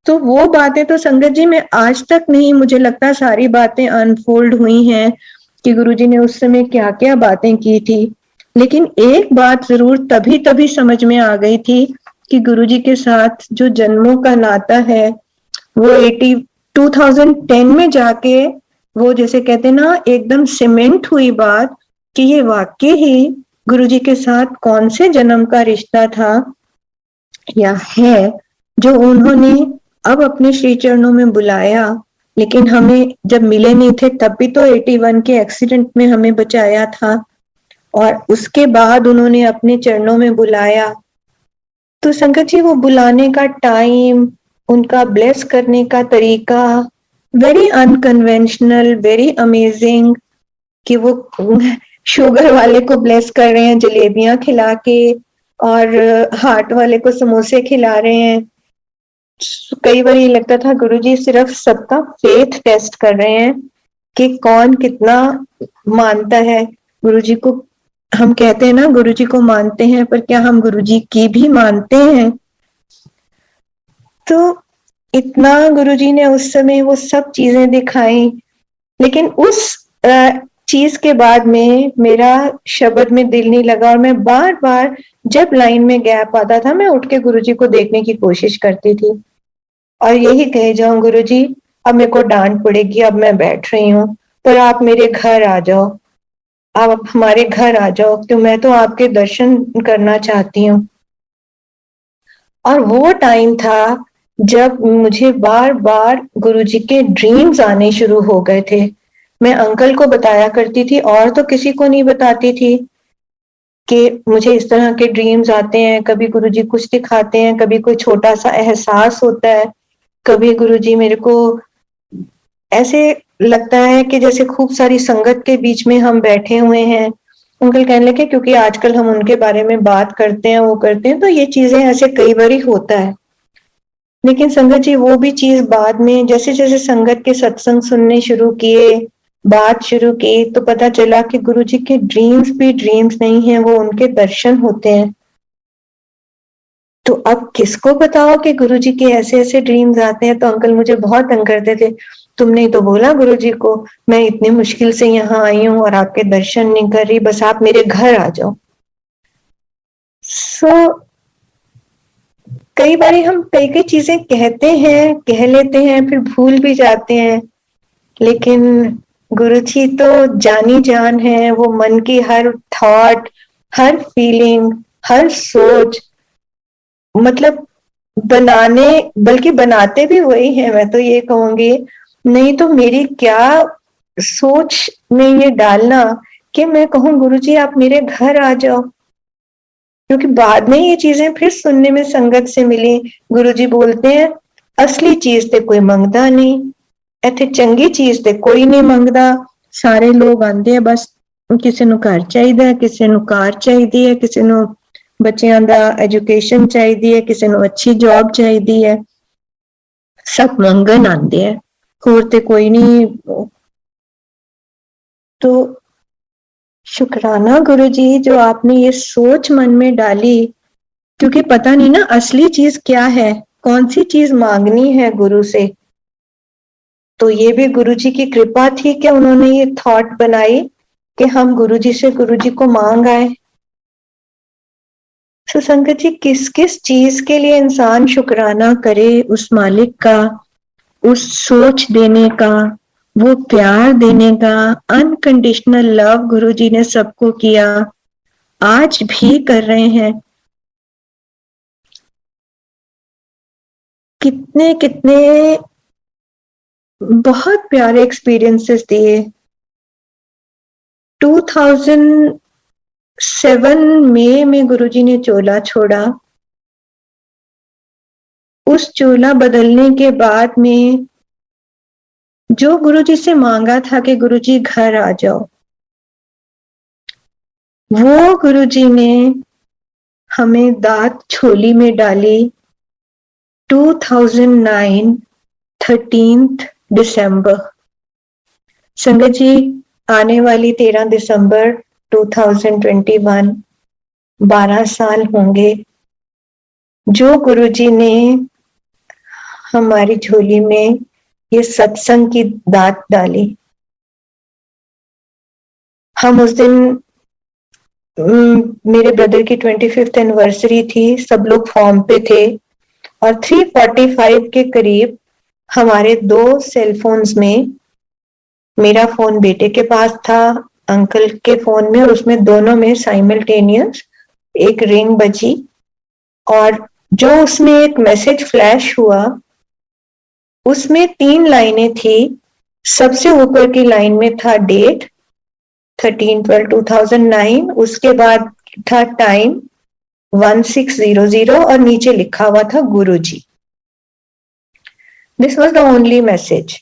तो वो बातें तो संगत जी में आज तक नहीं, मुझे लगता सारी बातें अनफोल्ड हुई हैं, कि गुरुजी ने उस समय क्या क्या बातें की थी, लेकिन एक बात जरूर तभी तभी समझ में आ गई थी कि गुरुजी के साथ जो जन्मों का नाता है वो 2010 में जाके वो जैसे कहते ना एकदम सीमेंट हुई बात कि ये वाकई ही गुरुजी के साथ कौन से जन्म का रिश्ता था या है जो उन्होंने अब अपने श्री चरणों में बुलाया। लेकिन हमें जब मिले नहीं थे तब भी तो 81 के एक्सीडेंट में हमें बचाया था, और उसके बाद उन्होंने अपने चरणों में बुलाया। तो संगत जी वो बुलाने का टाइम, उनका ब्लेस करने का तरीका वेरी अनकन्वेंशनल, वेरी अमेजिंग, कि वो शुगर वाले को ब्लेस कर रहे हैं जलेबियां खिला के और हार्ट वाले को समोसे खिला रहे हैं। कई बार ये लगता था गुरुजी सिर्फ सबका फेथ टेस्ट कर रहे हैं कि कौन कितना मानता है गुरुजी को। हम कहते हैं ना गुरुजी को मानते हैं, पर क्या हम गुरुजी की भी मानते हैं? तो इतना गुरुजी ने उस समय वो सब चीजें दिखाई, लेकिन उस चीज के बाद में मेरा शब्द में दिल नहीं लगा, और मैं बार बार जब लाइन में गैप आता था मैं उठ के गुरुजी को देखने की कोशिश करती थी और यही कहे जाऊं, गुरुजी अब मेरे को डांट पड़ेगी, अब मैं बैठ रही हूँ, पर आप मेरे घर आ जाओ, आप हमारे घर आ जाओ, तो मैं तो आपके दर्शन करना चाहती हूँ। और वो टाइम था जब मुझे बार बार गुरुजी के ड्रीम्स आने शुरू हो गए थे। मैं अंकल को बताया करती थी और तो किसी को नहीं बताती थी कि मुझे इस तरह के ड्रीम्स आते हैं। कभी गुरुजी कुछ दिखाते हैं, कभी कोई छोटा सा एहसास होता है, कभी गुरुजी मेरे को ऐसे लगता है कि जैसे खूब सारी संगत के बीच में हम बैठे हुए हैं। अंकल कहने लगे क्योंकि आजकल हम उनके बारे में बात करते हैं, वो करते हैं, तो ये चीजें ऐसे कई बार ही होता है। लेकिन संगत जी वो भी चीज बाद में जैसे जैसे संगत के सत्संग सुनने शुरू किए, बात शुरू की, तो पता चला कि गुरुजी के ड्रीम्स भी ड्रीम्स नहीं है, वो उनके दर्शन होते हैं। तो अब किसको बताओ कि गुरुजी के ऐसे ऐसे ड्रीम्स आते हैं? तो अंकल मुझे बहुत तंग करते थे, तुमने ही तो बोला गुरुजी को मैं इतनी मुश्किल से यहाँ आई हूँ और आपके दर्शन नहीं कर रही, बस आप मेरे घर आ जाओ। सो कई बार हम कई कई चीजें कहते हैं, कह लेते हैं, फिर भूल भी जाते हैं, लेकिन गुरुजी तो जानी जान है, वो मन की हर थॉट, हर फीलिंग, हर सोच, मतलब बनाने, बल्कि बनाते भी वही है, मैं तो ये कहूंगी। नहीं तो मेरी क्या सोच में ये डालना कि मैं कहूँ गुरुजी आप मेरे घर आ जाओ, क्योंकि बाद में ये चीजें फिर सुनने में संगत से मिली। गुरुजी बोलते हैं असली चीज ते कोई मंगदा नहीं, ਇੱਥੇ ਚੰਗੀ ਚੀਜ਼ ਤੇ ਕੋਈ ਨਹੀਂ ਮੰਗਦਾ, ਸਾਰੇ ਲੋਕ ਆਂਦੇ ਆ ਬਸ ਕਿਸੇ ਨੂੰ ਘਰ ਚਾਹੀਦਾ, ਕਿਸੇ ਨੂੰ ਕਾਰ ਚਾਹੀਦੀ ਹੈ, ਕਿਸੇ ਨੂੰ ਬੱਚਿਆਂ ਦਾ ਐਜੂਕੇਸ਼ਨ ਚਾਹੀਦੀ ਹੈ, ਕਿਸੇ ਨੂੰ ਅੱਛੀ ਜੌਬ ਚਾਹੀਦੀ ਹੈ, सब मंगन आते हैं, और तो कोई नहीं। तो शुक्राना गुरुजी जो आपने ये सोच मन में डाली, क्योंकि पता नहीं ना असली चीज क्या है, कौन सी चीज मांगनी है गुरु से। तो ये भी गुरुजी की कृपा थी कि उन्होंने ये थॉट बनाई कि हम गुरुजी से गुरुजी को मांग आए। तो संगत जी किस किस चीज के लिए इंसान शुक्राना करे उस मालिक का, उस सोच देने का, वो प्यार देने का, अनकंडीशनल लव गुरुजी ने सबको किया, आज भी कर रहे हैं। कितने कितने बहुत प्यारे एक्सपीरियंसेस दिए। 2007 मई में गुरुजी ने चोला छोड़ा। उस चोला बदलने के बाद में जो गुरुजी से मांगा था कि गुरुजी घर आ जाओ, वो गुरुजी ने हमें दात छोली में डाली 2009 13 दिसंबर। संगत जी आने वाली 13 दिसंबर 2021 12 साल होंगे जो गुरुजी ने हमारी झोली में ये सत्संग की दात डाली। हम उस दिन मेरे ब्रदर की 25th एनिवर्सरी थी, सब लोग फॉर्म पे थे और 3:45 के करीब हमारे 2 सेल फोन्स में, मेरा फोन बेटे के पास था, अंकल के फोन में, और उसमें दोनों में साइमल्टेनियस एक रिंग बजी और जो उसमें एक मैसेज फ्लैश हुआ उसमें 3 लाइनें थी। सबसे ऊपर की लाइन में था डेट 13/12/2009, उसके बाद था टाइम 1600 और नीचे लिखा हुआ था Guruji. This was the only message.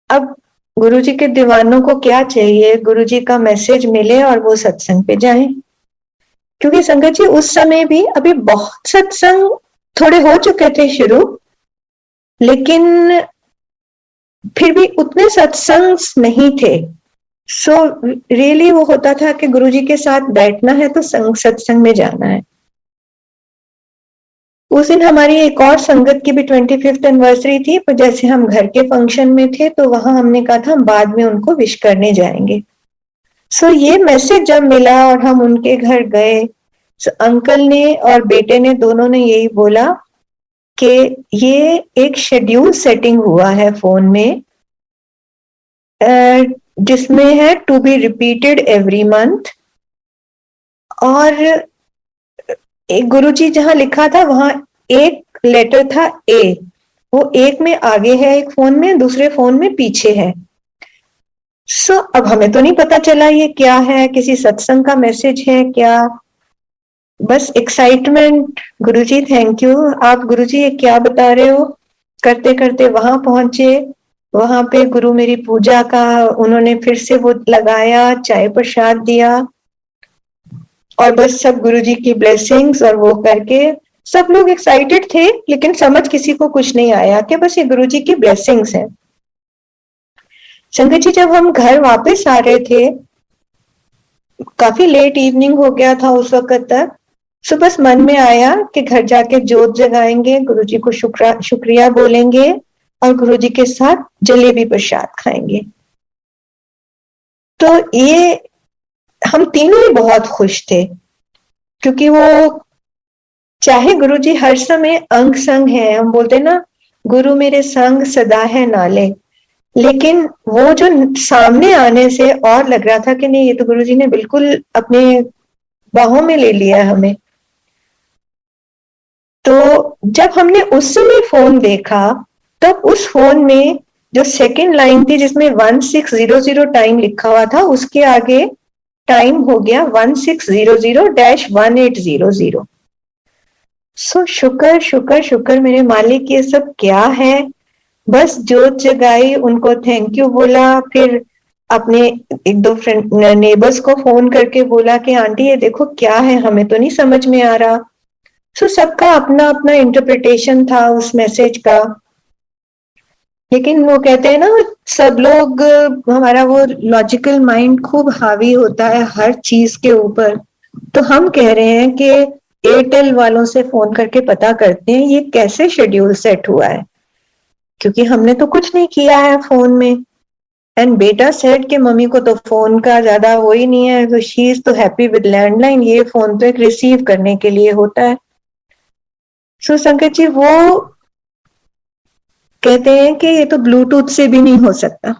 अब गुरुजी के दीवानों को क्या चाहिए, गुरुजी का मैसेज मिले और वो सत्संग पे जाएं। क्योंकि संगत जी उस समय भी अभी बहुत सत्संग थोड़े हो चुके थे शुरू, लेकिन फिर भी उतने सत्संग नहीं थे। सो रियली वो होता था कि गुरुजी के साथ बैठना है तो सत्संग में जाना है। उस दिन हमारी एक और संगत की भी 25th एनिवर्सरी थी, पर जैसे हम घर के फंक्शन में थे तो वहां हमने कहा था हम बाद में उनको विश करने जाएंगे। सो ये मैसेज जब मिला और हम उनके घर गए, अंकल ने और बेटे ने दोनों ने यही बोला कि ये एक शेड्यूल सेटिंग हुआ है फोन में, जिसमें है to be repeated every month, और एक गुरुजी जहां लिखा था वहां एक लेटर था ए, वो एक में आगे है एक फोन में, दूसरे फोन में पीछे है। सो अब हमें तो नहीं पता चला ये क्या है, किसी सत्संग का मैसेज है क्या, बस एक्साइटमेंट, गुरुजी थैंक यू, आप गुरुजी ये क्या बता रहे हो, करते करते वहां पहुंचे। वहां पे गुरु मेरी पूजा का उन्होंने फिर से वो लगाया, चाय प्रसाद दिया और बस सब गुरुजी की ब्लेसिंग्स, और वो करके सब लोग एक्साइटेड थे, लेकिन समझ किसी को कुछ नहीं आया कि बस ये गुरुजी की ब्लेसिंग्स है। संगत जी जब हम घर वापस आ रहे थे, काफी लेट इवनिंग हो गया था उस वक्त तक, सो बस मन में आया कि घर जाके जोत जगाएंगे, गुरुजी को शुक्रिया बोलेंगे और गुरुजी के साथ जलेबी प्रसाद खाएंगे। तो ये हम तीनों ही बहुत खुश थे, क्योंकि वो चाहे गुरुजी हर समय अंग संग है, हम बोलते ना गुरु मेरे संग सदा है नाले, लेकिन वो जो सामने आने से और लग रहा था कि नहीं ये तो गुरुजी ने बिल्कुल अपने बाहों में ले लिया हमें। तो जब हमने उस समय फोन देखा, तब उस फोन में जो सेकंड लाइन थी जिसमें 1600 टाइम लिखा हुआ था, उसके आगे टाइम हो गया 1600-1800। सो शुक्र शुक्र शुक्र मेरे मालिक, ये सब क्या है। बस जोत जगाई, उनको थैंक यू बोला, फिर अपने एक दो फ्रेंड नेबर्स को फोन करके बोला कि आंटी ये देखो क्या है, हमें तो नहीं समझ में आ रहा। सो सबका अपना अपना इंटरप्रिटेशन था उस मैसेज का, लेकिन वो कहते हैं ना सब लोग, हमारा वो लॉजिकल माइंड खूब हावी होता है हर चीज के ऊपर। तो हम कह रहे हैं कि एयरटेल वालों से फोन करके पता करते हैं ये कैसे शेड्यूल सेट हुआ है, क्योंकि हमने तो कुछ नहीं किया है फोन में। एंड बेटा सेड कि मम्मी को तो फोन का ज्यादा वो ही नहीं है, तो शी इज तो हैप्पी विद लैंडलाइन, ये फोन तो एक रिसीव करने के लिए होता है। सो संकट जी वो कहते हैं कि ये तो ब्लूटूथ से भी नहीं हो सकता।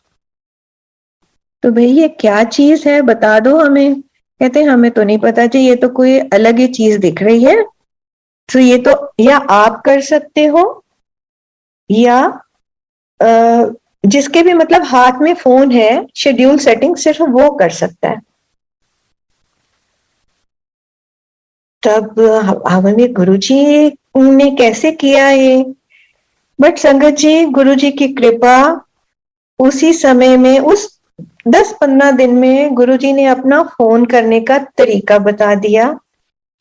तो भाई ये क्या चीज है बता दो हमें। कहते हैं हमें तो नहीं पता जी, ये तो कोई अलग ही चीज दिख रही है। तो ये तो या आप कर सकते हो या जिसके भी मतलब हाथ में फोन है, शेड्यूल सेटिंग सिर्फ वो कर सकता है। तब हमें गुरुजी ने कैसे किया ये, बट संगत जी गुरुजी की कृपा, उसी समय में उस 10-15 दिन में गुरुजी ने अपना फोन करने का तरीका बता दिया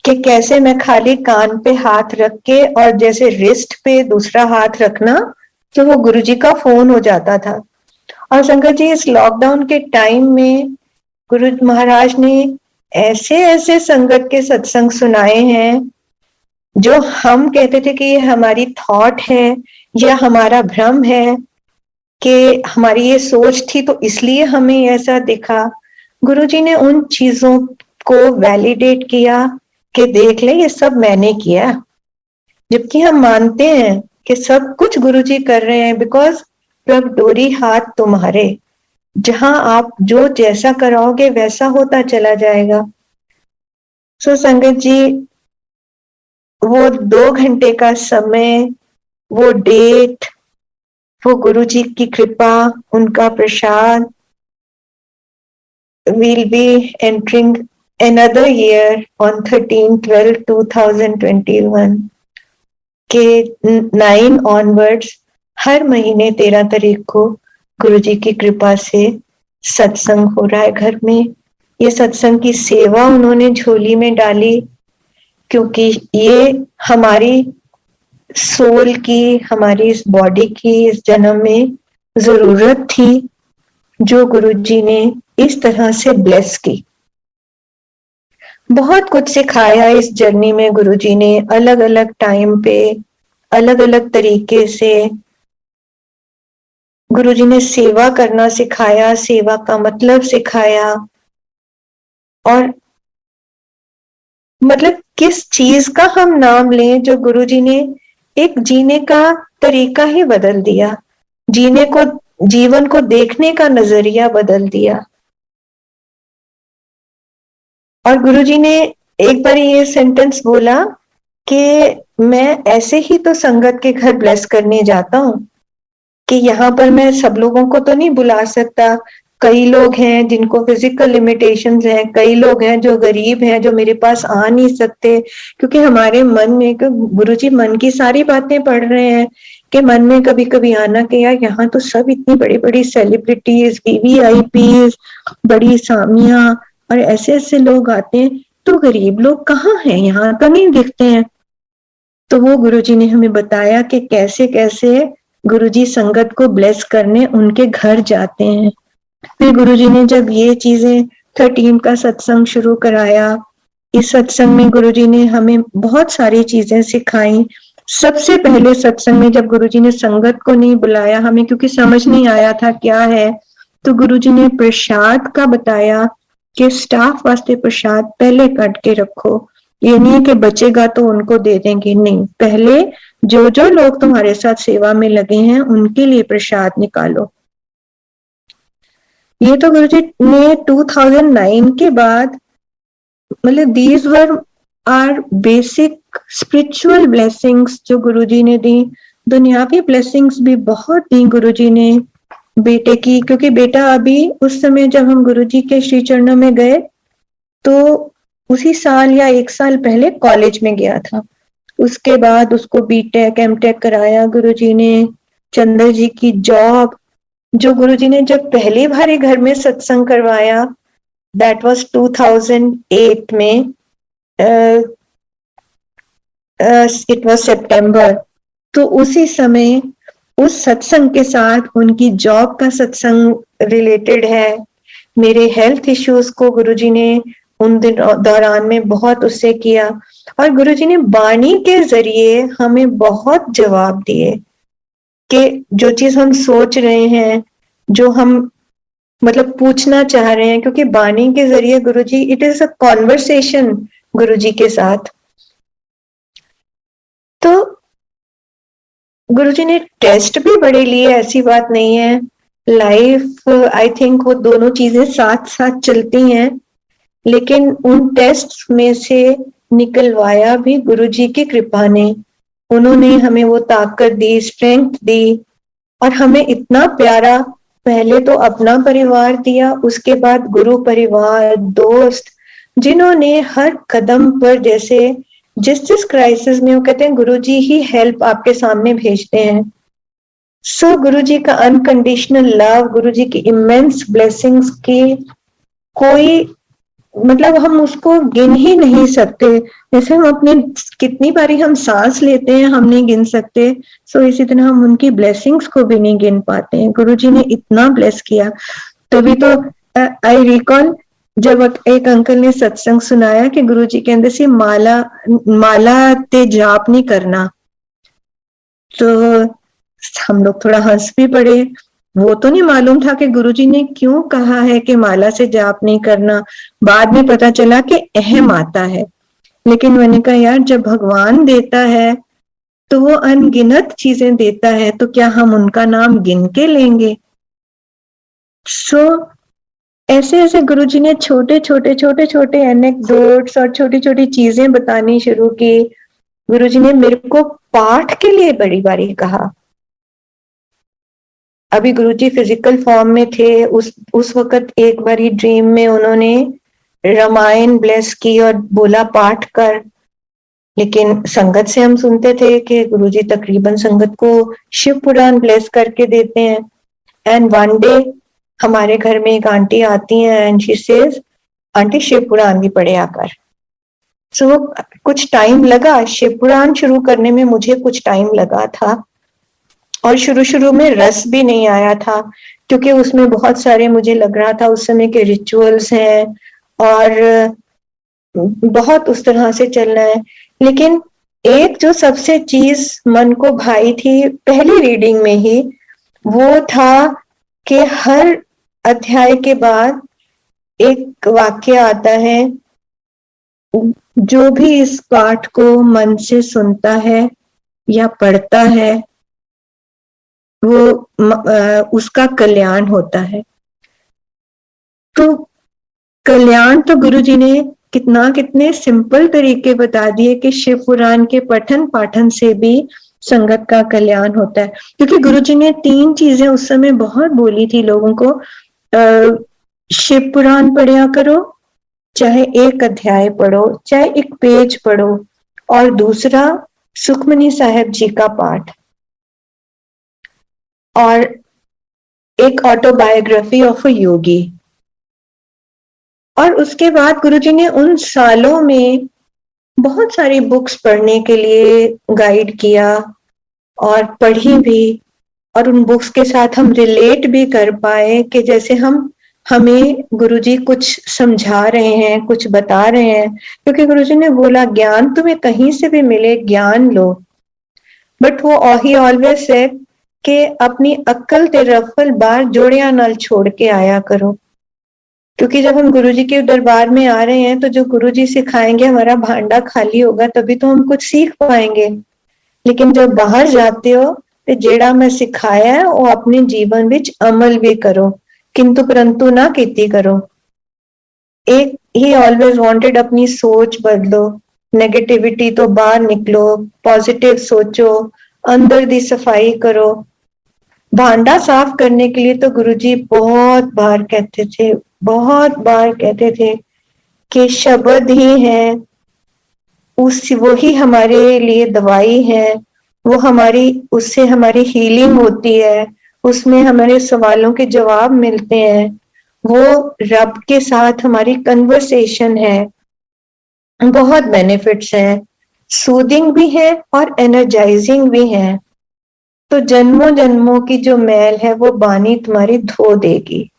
कि कैसे मैं खाली कान पे हाथ रख के और जैसे रिस्ट पे दूसरा हाथ रखना तो वो गुरुजी का फोन हो जाता था। और संगत जी इस लॉकडाउन के टाइम में गुरु महाराज ने ऐसे ऐसे संगत के सत्संग सुनाए हैं जो हम कहते थे कि ये हमारी थॉट है या हमारा भ्रम है, कि हमारी ये सोच थी तो इसलिए हमें ऐसा दिखा। गुरुजी ने उन चीजों को वैलिडेट किया कि देख ले ये सब मैंने किया, जबकि हम मानते हैं कि सब कुछ गुरुजी कर रहे हैं, बिकॉज प्रभ डोरी हाथ तुम्हारे, जहां आप जो जैसा कराओगे वैसा होता चला जाएगा। सो संगत जी, वो 2 घंटे का समय, वो डेट, वो गुरुजी की कृपा, उनका प्रसाद, we'll be entering another year on 13/12/2021 के 9 onwards हर महीने 13 तारीख को गुरुजी की कृपा से सत्संग हो रहा है घर में। ये सत्संग की सेवा उन्होंने झोली में डाली, क्योंकि ये हमारी सोल की, हमारी इस बॉडी की इस जन्म में जरूरत थी, जो गुरुजी ने इस तरह से ब्लेस की। बहुत कुछ सिखाया इस जर्नी में गुरुजी ने, अलग अलग टाइम पे अलग अलग तरीके से गुरुजी ने सेवा करना सिखाया, सेवा का मतलब सिखाया, और मतलब किस चीज का हम नाम लें जो गुरुजी ने एक जीने का तरीका ही बदल दिया, जीने को, जीवन को देखने का नजरिया बदल दिया। और गुरुजी ने एक बार ये सेंटेंस बोला कि मैं ऐसे ही तो संगत के घर ब्लेस करने जाता हूँ कि यहाँ पर मैं सब लोगों को तो नहीं बुला सकता। कई लोग हैं जिनको फिजिकल लिमिटेशंस हैं, कई लोग हैं जो गरीब हैं, जो मेरे पास आ नहीं सकते, क्योंकि हमारे मन में, गुरुजी मन की सारी बातें पढ़ रहे हैं, कि मन में कभी कभी आना कि यार यहाँ तो सब इतनी बड़ी बड़ी सेलिब्रिटीज, वीवीआईपीज, बड़ी सामियां और ऐसे ऐसे लोग आते हैं, तो गरीब लोग कहाँ हैं, यहाँ तो नहीं दिखते हैं। तो वो गुरुजी ने हमें बताया कि कैसे कैसे गुरुजी संगत को ब्लेस करने उनके घर जाते हैं। फिर गुरुजी ने जब ये चीजें 13 का सत्संग शुरू कराया, इस सत्संग में गुरुजी ने हमें बहुत सारी चीजें सिखाई। सबसे पहले सत्संग में जब गुरुजी ने संगत को नहीं बुलाया हमें, क्योंकि समझ नहीं आया था क्या है, तो गुरुजी ने प्रसाद का बताया कि स्टाफ वास्ते प्रसाद पहले काट के रखो, ये नहीं है कि बचेगा तो उनको दे देंगे, नहीं, पहले जो जो लोग तुम्हारे साथ सेवा में लगे हैं उनके लिए प्रसाद निकालो। ये तो गुरुजी ने 2009 के बाद, मतलब these were are basic spiritual blessings जो गुरुजी ने दी। दुनियावी ब्लेसिंग्स भी बहुत दी गुरुजी ने बेटे की, क्योंकि बेटा अभी उस समय जब हम गुरुजी के श्री चरणों में गए तो उसी साल या 1 साल पहले कॉलेज में गया था। उसके बाद उसको बीटेक एमटेक कराया गुरुजी ने। चंद्र जी की जॉब, जो गुरुजी ने जब पहली बार घर में सत्संग करवाया, दैट वाज 2008 में, इट वाज सितंबर। तो उसी समय उस सत्संग के साथ उनकी जॉब का सत्संग रिलेटेड है। मेरे हेल्थ इश्यूज को गुरुजी ने उन दिन दौरान में बहुत उससे किया, और गुरुजी ने वाणी के जरिए हमें बहुत जवाब दिए कि जो चीज हम सोच रहे हैं, जो हम मतलब पूछना चाह रहे हैं, क्योंकि वाणी के जरिए गुरुजी, इट इज अ कॉन्वर्सेशन गुरुजी के साथ। तो गुरुजी ने टेस्ट भी बड़े लिए, ऐसी बात नहीं है, लाइफ आई थिंक वो दोनों चीजें साथ साथ चलती हैं, लेकिन उन टेस्ट में से निकलवाया भी गुरुजी की कृपा ने। उन्होंने हमें वो ताकत दी, स्ट्रेंथ दी, और हमें इतना प्यारा पहले तो अपना परिवार दिया, उसके बाद गुरु परिवार, दोस्त, जिन्होंने हर कदम पर, जैसे जिस जिस क्राइसिस में, वो कहते हैं गुरुजी ही हेल्प आपके सामने भेजते हैं। सो गुरुजी का अनकंडीशनल लव, गुरुजी की इमेंस ब्लेसिंग्स की कोई, मतलब हम उसको गिन ही नहीं सकते। जैसे हम अपने कितनी बारी हम सांस लेते हैं हम नहीं गिन सकते, सो इसी तरह हम उनकी ब्लेसिंग्स को भी नहीं गिन पाते हैं। गुरुजी ने इतना ब्लेस किया। तभी तो आई रिकॉल जब एक अंकल ने सत्संग सुनाया कि गुरुजी कहते सी माला माला ते जाप नहीं करना, तो हम लोग थोड़ा हंस भी पड़े। वो तो नहीं मालूम था कि गुरुजी ने क्यों कहा है कि माला से जाप नहीं करना। बाद में पता चला कि अहम आता है। लेकिन मैंने कहा यार, जब भगवान देता है तो वो अनगिनत चीजें देता है, तो क्या हम उनका नाम गिन के लेंगे? सो ऐसे ऐसे गुरुजी ने छोटे छोटे छोटे छोटे एनेक्डोट्स और छोटी छोटी चीजें बतानी शुरू की। गुरुजी ने मेरे को पाठ के लिए बड़ी बारी कहा। अभी गुरुजी फिजिकल फॉर्म में थे, उस वक्त एक बारी ड्रीम में उन्होंने रामायण ब्लेस की और बोला पाठ कर। लेकिन संगत से हम सुनते थे कि गुरुजी तकरीबन संगत को शिव पुराण ब्लेस करके देते हैं। एंड वन डे हमारे घर में एक आंटी आती है and she says, aunty Shiv Puran भी पढ़े आकर। सो कुछ टाइम लगा, शिव पुराण शुरू करने में मुझे कुछ टाइम लगा था। और शुरू शुरू में रस भी नहीं आया था, क्योंकि उसमें बहुत सारे मुझे लग रहा था उस समय के रिचुअल्स हैं और बहुत उस तरह से चलना है। लेकिन एक जो सबसे चीज मन को भाई थी पहली रीडिंग में ही, वो था कि हर अध्याय के बाद एक वाक्य आता है, जो भी इस पाठ को मन से सुनता है या पढ़ता है वो उसका कल्याण होता है। तो कल्याण तो गुरुजी ने कितने सिंपल तरीके बता दिए कि शिव पुराण के पठन पाठन से भी संगत का कल्याण होता है। क्योंकि गुरुजी ने 3 चीजें उस समय बहुत बोली थी लोगों को, शिव पुराण पढ़ा करो, चाहे एक अध्याय पढ़ो, चाहे एक पेज पढ़ो, और दूसरा सुखमनी साहेब जी का पाठ, और एक ऑटोबायोग्राफी ऑफ अ योगी। और उसके बाद गुरुजी ने उन सालों में बहुत सारी बुक्स पढ़ने के लिए गाइड किया और पढ़ी भी, और उन बुक्स के साथ हम रिलेट भी कर पाए कि जैसे हमें गुरुजी कुछ समझा रहे हैं, कुछ बता रहे हैं। क्योंकि गुरुजी ने बोला ज्ञान तुम्हें कहीं से भी मिले, ज्ञान लो, बट वो ही ऑलवेज सेड कि अपनी अक्ल ते रफल बार जोड़िया नाल छोड़ के आया करो। क्योंकि जब हम गुरुजी के दरबार में आ रहे हैं तो जो गुरुजी सिखाएंगे हमारा भांडा खाली होगा, तभी तो हम कुछ सीख पाएंगे। लेकिन जब बाहर जाते हो तो जेड़ा मैं सिखाया है वो अपने जीवन विच अमल भी करो, किंतु परंतु ना कीती करो। एक ही ऑलवेज वांटेड अपनी सोच बदलो, नेगेटिविटी तो बाहर निकलो, पॉजिटिव सोचो, अंदर दी सफाई करो। भांडा साफ करने के लिए तो गुरुजी बहुत बार कहते थे कि शब्द ही है, वही हमारे लिए दवाई है, वो उससे हमारी हीलिंग होती है, उसमें हमारे सवालों के जवाब मिलते हैं, वो रब के साथ हमारी कन्वर्सेशन है। बहुत बेनिफिट्स हैं, सूदिंग भी है और एनर्जाइजिंग भी है। तो जन्मों जन्मों की जो मैल है वो बानी तुम्हारी धो देगी।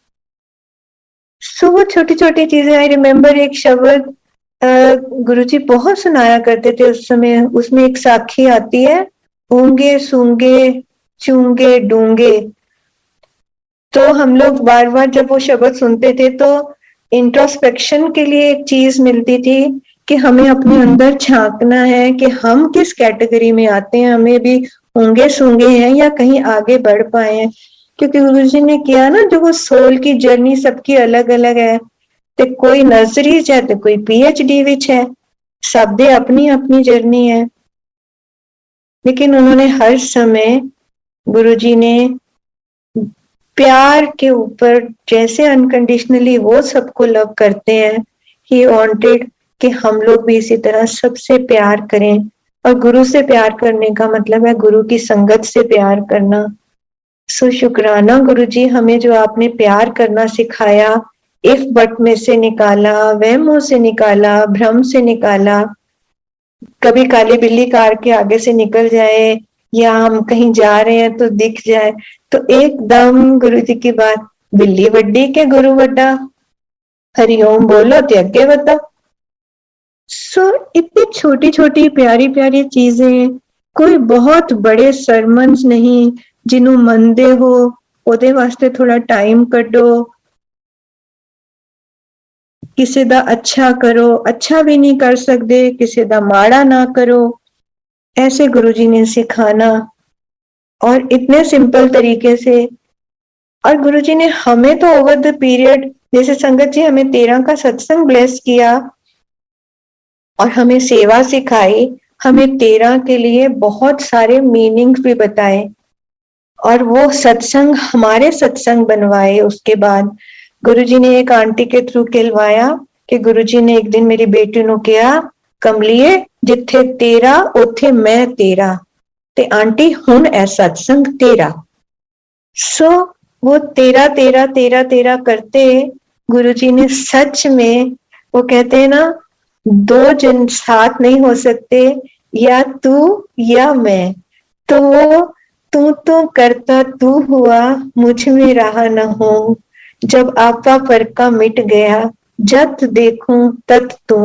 सो वो छोटी छोटी चीजें, आई रिमेम्बर एक शब्द गुरुजी बहुत सुनाया करते थे उस समय, उसमें एक साखी आती है, ऊंगे सूंगे चूंगे डूंगे। तो हम लोग बार बार जब वो शब्द सुनते थे तो इंट्रोस्पेक्शन के लिए एक चीज मिलती थी कि हमें अपने अंदर झांकना है कि हम किस कैटेगरी में आते हैं, हमें भी ऊंगे सूंगे हैं या कहीं आगे बढ़ पाए हैं। क्योंकि गुरुजी ने किया ना, जो वो सोल की जर्नी सबकी अलग अलग है, ते कोई नर्सरी च है ते कोई पीएचडी विच है, सब दे अपनी अपनी जर्नी है। लेकिन उन्होंने हर समय, गुरुजी ने प्यार के ऊपर, जैसे अनकंडीशनली वो सबको लव करते हैं, ही वांटेड कि हम लोग भी इसी तरह सबसे प्यार करें। और गुरु से प्यार करने का मतलब है गुरु की संगत से प्यार करना। सो शुक्राना गुरुजी, हमें जो आपने प्यार करना सिखाया, इफ बट में से निकाला, वहमों से निकाला, भ्रम से निकाला। कभी काली बिल्ली कार के आगे से निकल जाए या हम कहीं जा रहे हैं तो दिख जाए तो एकदम गुरुजी की बात, बिल्ली वड्डी के गुरु वड्डा, हरिओम बोलो ते अगे बता। सो इतनी छोटी छोटी प्यारी प्यारी चीजें, कोई बहुत बड़े सरमन्स नहीं जिन्हों मनदे हो ਉਹਦੇ ਵਾਸਤੇ ਥੋੜਾ ਟਾਈਮ ਕੱਢੋ, ਕਿਸੇ ਦਾ ਅੱਛਾ करो, अच्छा भी नहीं कर सकते, किसी ਦਾ माड़ा ना करो, ऐसे गुरुजी ने सिखाना और इतने सिंपल तरीके से। और गुरुजी ने हमें तो ओवर द पीरियड, जैसे संगत जी हमें 13 का सत्संग ब्लेस किया और हमें सेवा सिखाई, हमें 13 के लिए बहुत सारे मीनिंग्स भी बताए और वो सत्संग हमारे सत्संग बनवाए। उसके बाद गुरुजी ने एक आंटी के थ्रू कहलवाया कि गुरुजी ने एक दिन मेरी बेटी ਨੂੰ ਕਿਹਾ, ਕਮਲੀਏ ਜਿੱਥੇ ਤੇਰਾ ਉੱਥੇ ਮੈਂ ਤੇਰਾ, ਤੇ आंटी ਹੁਣ ਇਹ सत्संग तेरा। सो वो तेरा तेरा तेरा तेरा करते गुरुजी ने सच में, वो कहते हैं ना, दो जन साथ नहीं हो सकते, या तू या मैं, तो वो तू करता तू हुआ, मुझ में रहा न हो, जब आपा फरका मिट गया, जत देखूं तत तू।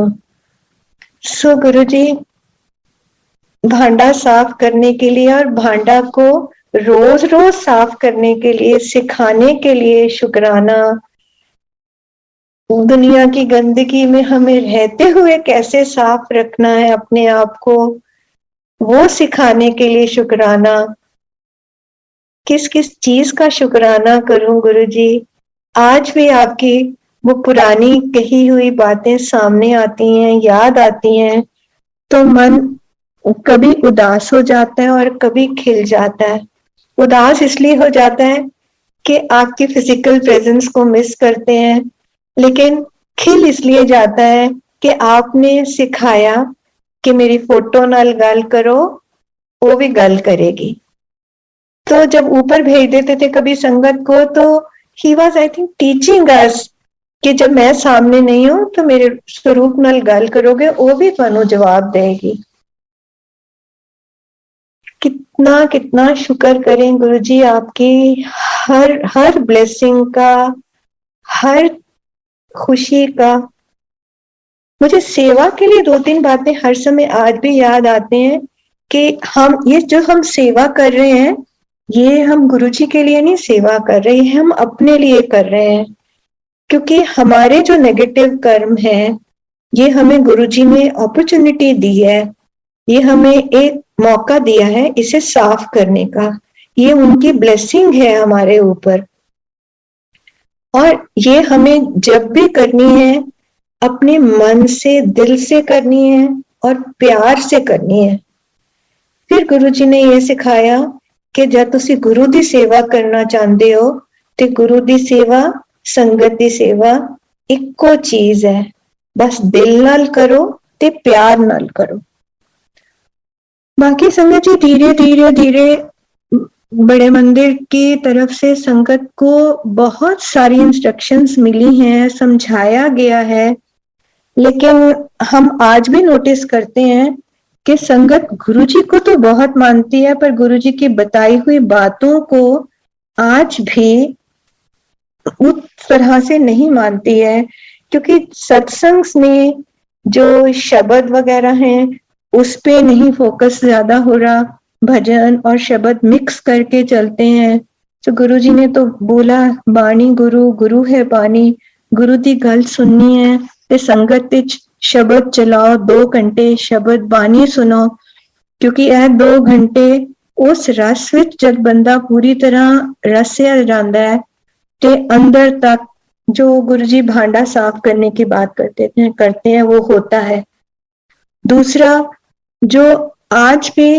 सो गुरुजी भांडा साफ करने के लिए और भांडा को रोज रोज साफ करने के लिए, सिखाने के लिए, शुक्राना, दुनिया की गंदगी में हमें रहते हुए कैसे साफ रखना है अपने आप को, वो सिखाने के लिए शुक्राना। किस किस चीज का शुक्राना करूं गुरुजी? आज भी आपकी वो पुरानी कही हुई बातें सामने आती हैं, याद आती हैं, तो मन कभी उदास हो जाता है और कभी खिल जाता है। उदास इसलिए हो जाता है कि आपकी फिजिकल प्रेजेंस को मिस करते हैं, लेकिन खिल इसलिए जाता है कि आपने सिखाया कि मेरी फोटो नाल गल करो, वो भी गल करेगी। तो जब ऊपर भेज देते थे कभी संगत को, तो he was I think teaching us कि जब मैं सामने नहीं हूं तो मेरे स्वरूप नाल गल करोगे, वो भी तुहानू जवाब देगी। कितना कितना शुक्र करें गुरुजी आपकी हर ब्लेसिंग का, हर खुशी का। मुझे सेवा के लिए 2-3 बातें हर समय आज भी याद आते हैं कि ये जो हम सेवा कर रहे हैं, ये हम गुरुजी के लिए नहीं सेवा कर रहे हैं, हम अपने लिए कर रहे हैं, क्योंकि हमारे जो नेगेटिव कर्म हैं, ये हमें गुरुजी ने अपॉर्चुनिटी दी है, ये हमें एक मौका दिया है इसे साफ करने का। ये उनकी ब्लेसिंग है हमारे ऊपर, और ये हमें जब भी करनी है अपने मन से, दिल से करनी है और प्यार से करनी है। फिर गुरुजी ने ये सिखाया कि जब तुसी गुरु दी सेवा करना चाहते हो तो गुरु दी सेवा, संगत दी सेवा इक्को चीज है, बस दिल नाल करो ते प्यार नाल करो। बाकी संगत जी धीरे धीरे धीरे बड़े मंदिर की तरफ से संगत को बहुत सारी इंस्ट्रक्शंस मिली हैं, समझाया गया है, लेकिन हम आज भी नोटिस करते हैं कि संगत गुरुजी को तो बहुत मानती है, पर गुरुजी की बताई हुई बातों को आज भी उस तरह से नहीं मानती है, क्योंकि सत्संग में जो शब्द वगैरह हैं उस पे नहीं फोकस ज्यादा हो रहा, भजन और शब्द मिक्स करके चलते हैं। तो गुरुजी ने तो बोला, बाणी गुरु, गुरु है बाणी, गुरु दी गल सुननी है ते संगत विच शब्द चलाओ, 2 घंटे शब्द बाणी सुनो, क्योंकि यह 2 घंटे उस रस विच जब बंदा पूरी तरह रसिया जाता है ते अंदर तक जो गुरुजी भांडा साफ करने की बात करते हैं वो होता है। दूसरा, जो आज भी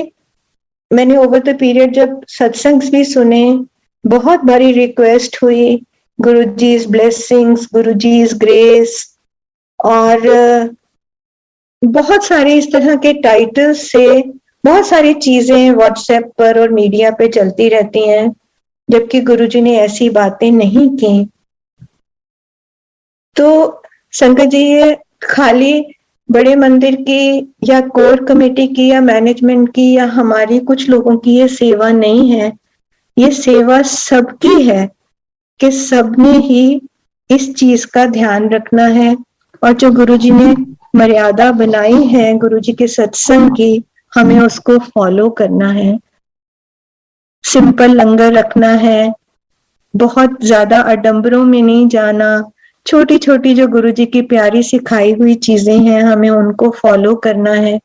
मैंने ओवर द पीरियड जब सत्संग भी सुने, बहुत बड़ी रिक्वेस्ट हुई, गुरुजी's ब्लेसिंग्स, गुरुजी's ग्रेस, और बहुत सारे इस तरह के टाइटल्स से बहुत सारी चीजें व्हाट्सएप पर और मीडिया पे चलती रहती हैं, जबकि गुरुजी ने ऐसी बातें नहीं की। तो संगत जी, ये खाली बड़े मंदिर की या कोर कमेटी की या मैनेजमेंट की या हमारी कुछ लोगों की ये सेवा नहीं है, ये सेवा सबकी है कि सबने ही इस चीज का ध्यान रखना है, और जो गुरुजी ने मर्यादा बनाई है गुरुजी के सत्संग की, हमें उसको फॉलो करना है। सिंपल लंगर रखना है, बहुत ज्यादा आडंबरों में नहीं जाना, छोटी छोटी जो गुरुजी की प्यारी सिखाई हुई चीजें हैं हमें उनको फॉलो करना है।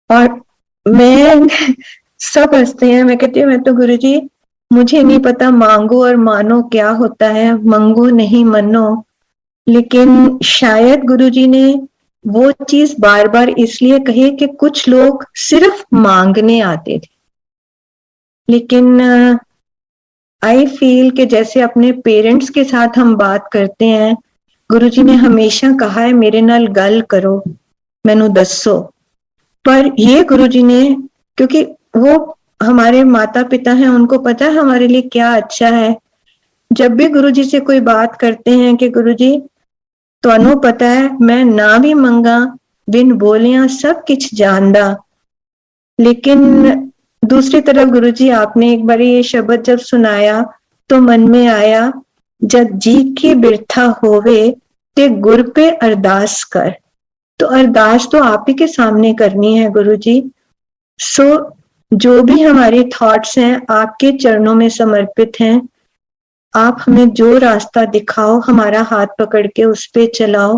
और मैं सब हंसते हैं, मैं कहती हूँ मैं तो गुरुजी मुझे नहीं पता मांगो और मानो क्या होता है, मंगो नहीं मनो। लेकिन शायद गुरुजी ने वो चीज बार बार इसलिए कही कि कुछ लोग सिर्फ मांगने आते थे। लेकिन आई फील कि जैसे अपने पेरेंट्स के साथ हम बात करते हैं, गुरुजी ने हमेशा कहा है मेरे नाल गल करो, मैनू दसो। पर ये गुरुजी ने, क्योंकि वो हमारे माता पिता हैं, उनको पता है हमारे लिए क्या अच्छा है। जब भी गुरुजी से कोई बात करते हैं कि गुरुजी तुहानू पता है मैं ना भी मंगा बिन बोलिया सब किछ जानदा, लेकिन दूसरी तरफ गुरुजी आपने एक बार ये शब्द जब सुनाया तो मन में आया, जब जी की बिरथा होवे ते गुर पे अरदास कर। तो अरदास तो आप ही के सामने करनी है गुरुजी। सो जो भी हमारे थॉट्स हैं आपके चरणों में समर्पित हैं। आप हमें जो रास्ता दिखाओ हमारा हाथ पकड़ के उस पे चलाओ।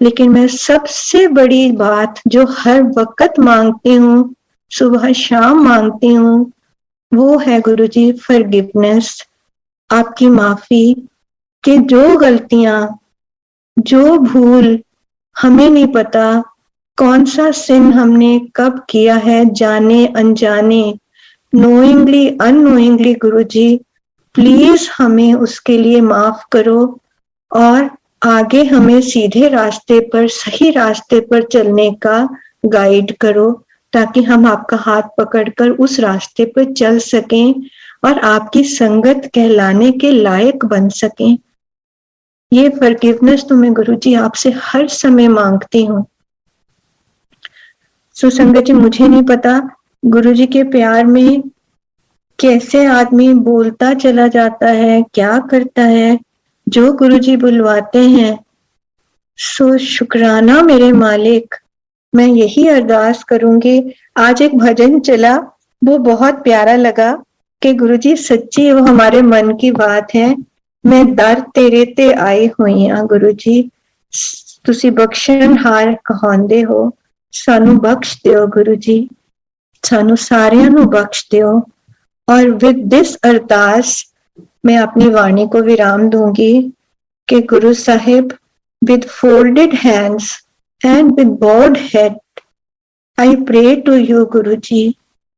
लेकिन मैं सबसे बड़ी बात जो हर वक्त मांगती हूँ, सुबह शाम मांगती हूँ, वो है गुरुजी फॉरगिवनेस, आपकी माफी। कि जो गलतियां, जो भूल, हमें नहीं पता कौन सा सिन हमने कब किया है, जाने अनजाने, नोइंगली अननोइंगली, गुरुजी प्लीज हमें उसके लिए माफ करो और आगे हमें सीधे रास्ते पर, सही रास्ते पर चलने का गाइड करो, ताकि हम आपका हाथ पकड़कर उस रास्ते पर चल सकें और आपकी संगत कहलाने के लायक बन सकें। ये फॉरगिवनेस तो मैं गुरुजी आपसे हर समय मांगती हूँ। सुसंगत जी, मुझे नहीं पता गुरुजी के प्यार में कैसे आदमी बोलता चला जाता है, क्या करता है, जो गुरुजी बुलवाते हैं। सो शुक्राना मेरे मालिक। मैं यही अरदास करूंगी। आज एक भजन चला, वो बहुत प्यारा लगा कि गुरुजी सच्ची वो हमारे मन की बात है। मैं दर तेरे ते आई हुई हाँ गुरुजी, तुसी बख्शनहार कहांदे हो, सानू बख्श दियो गुरुजी, सानू सारियां नू बख्श दियो। और विद दिस अरदास मैं अपनी वाणी को विराम दूंगी कि Guru Sahib, with folded hands and with bowed head, I pray to you गुरुजी,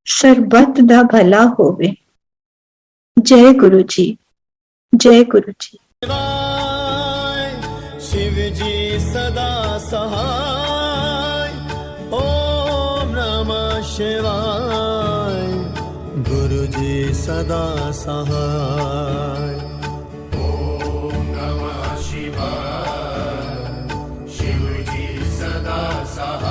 सरबत दा भला होवे। जय गुरुजी, जय गुरुजी। शिव जी सदा सहाय, ओम नमः शिवाय, गुरु जी सदा सहाय। ओम नमः शिवाय, शिव जी सदा सहाय।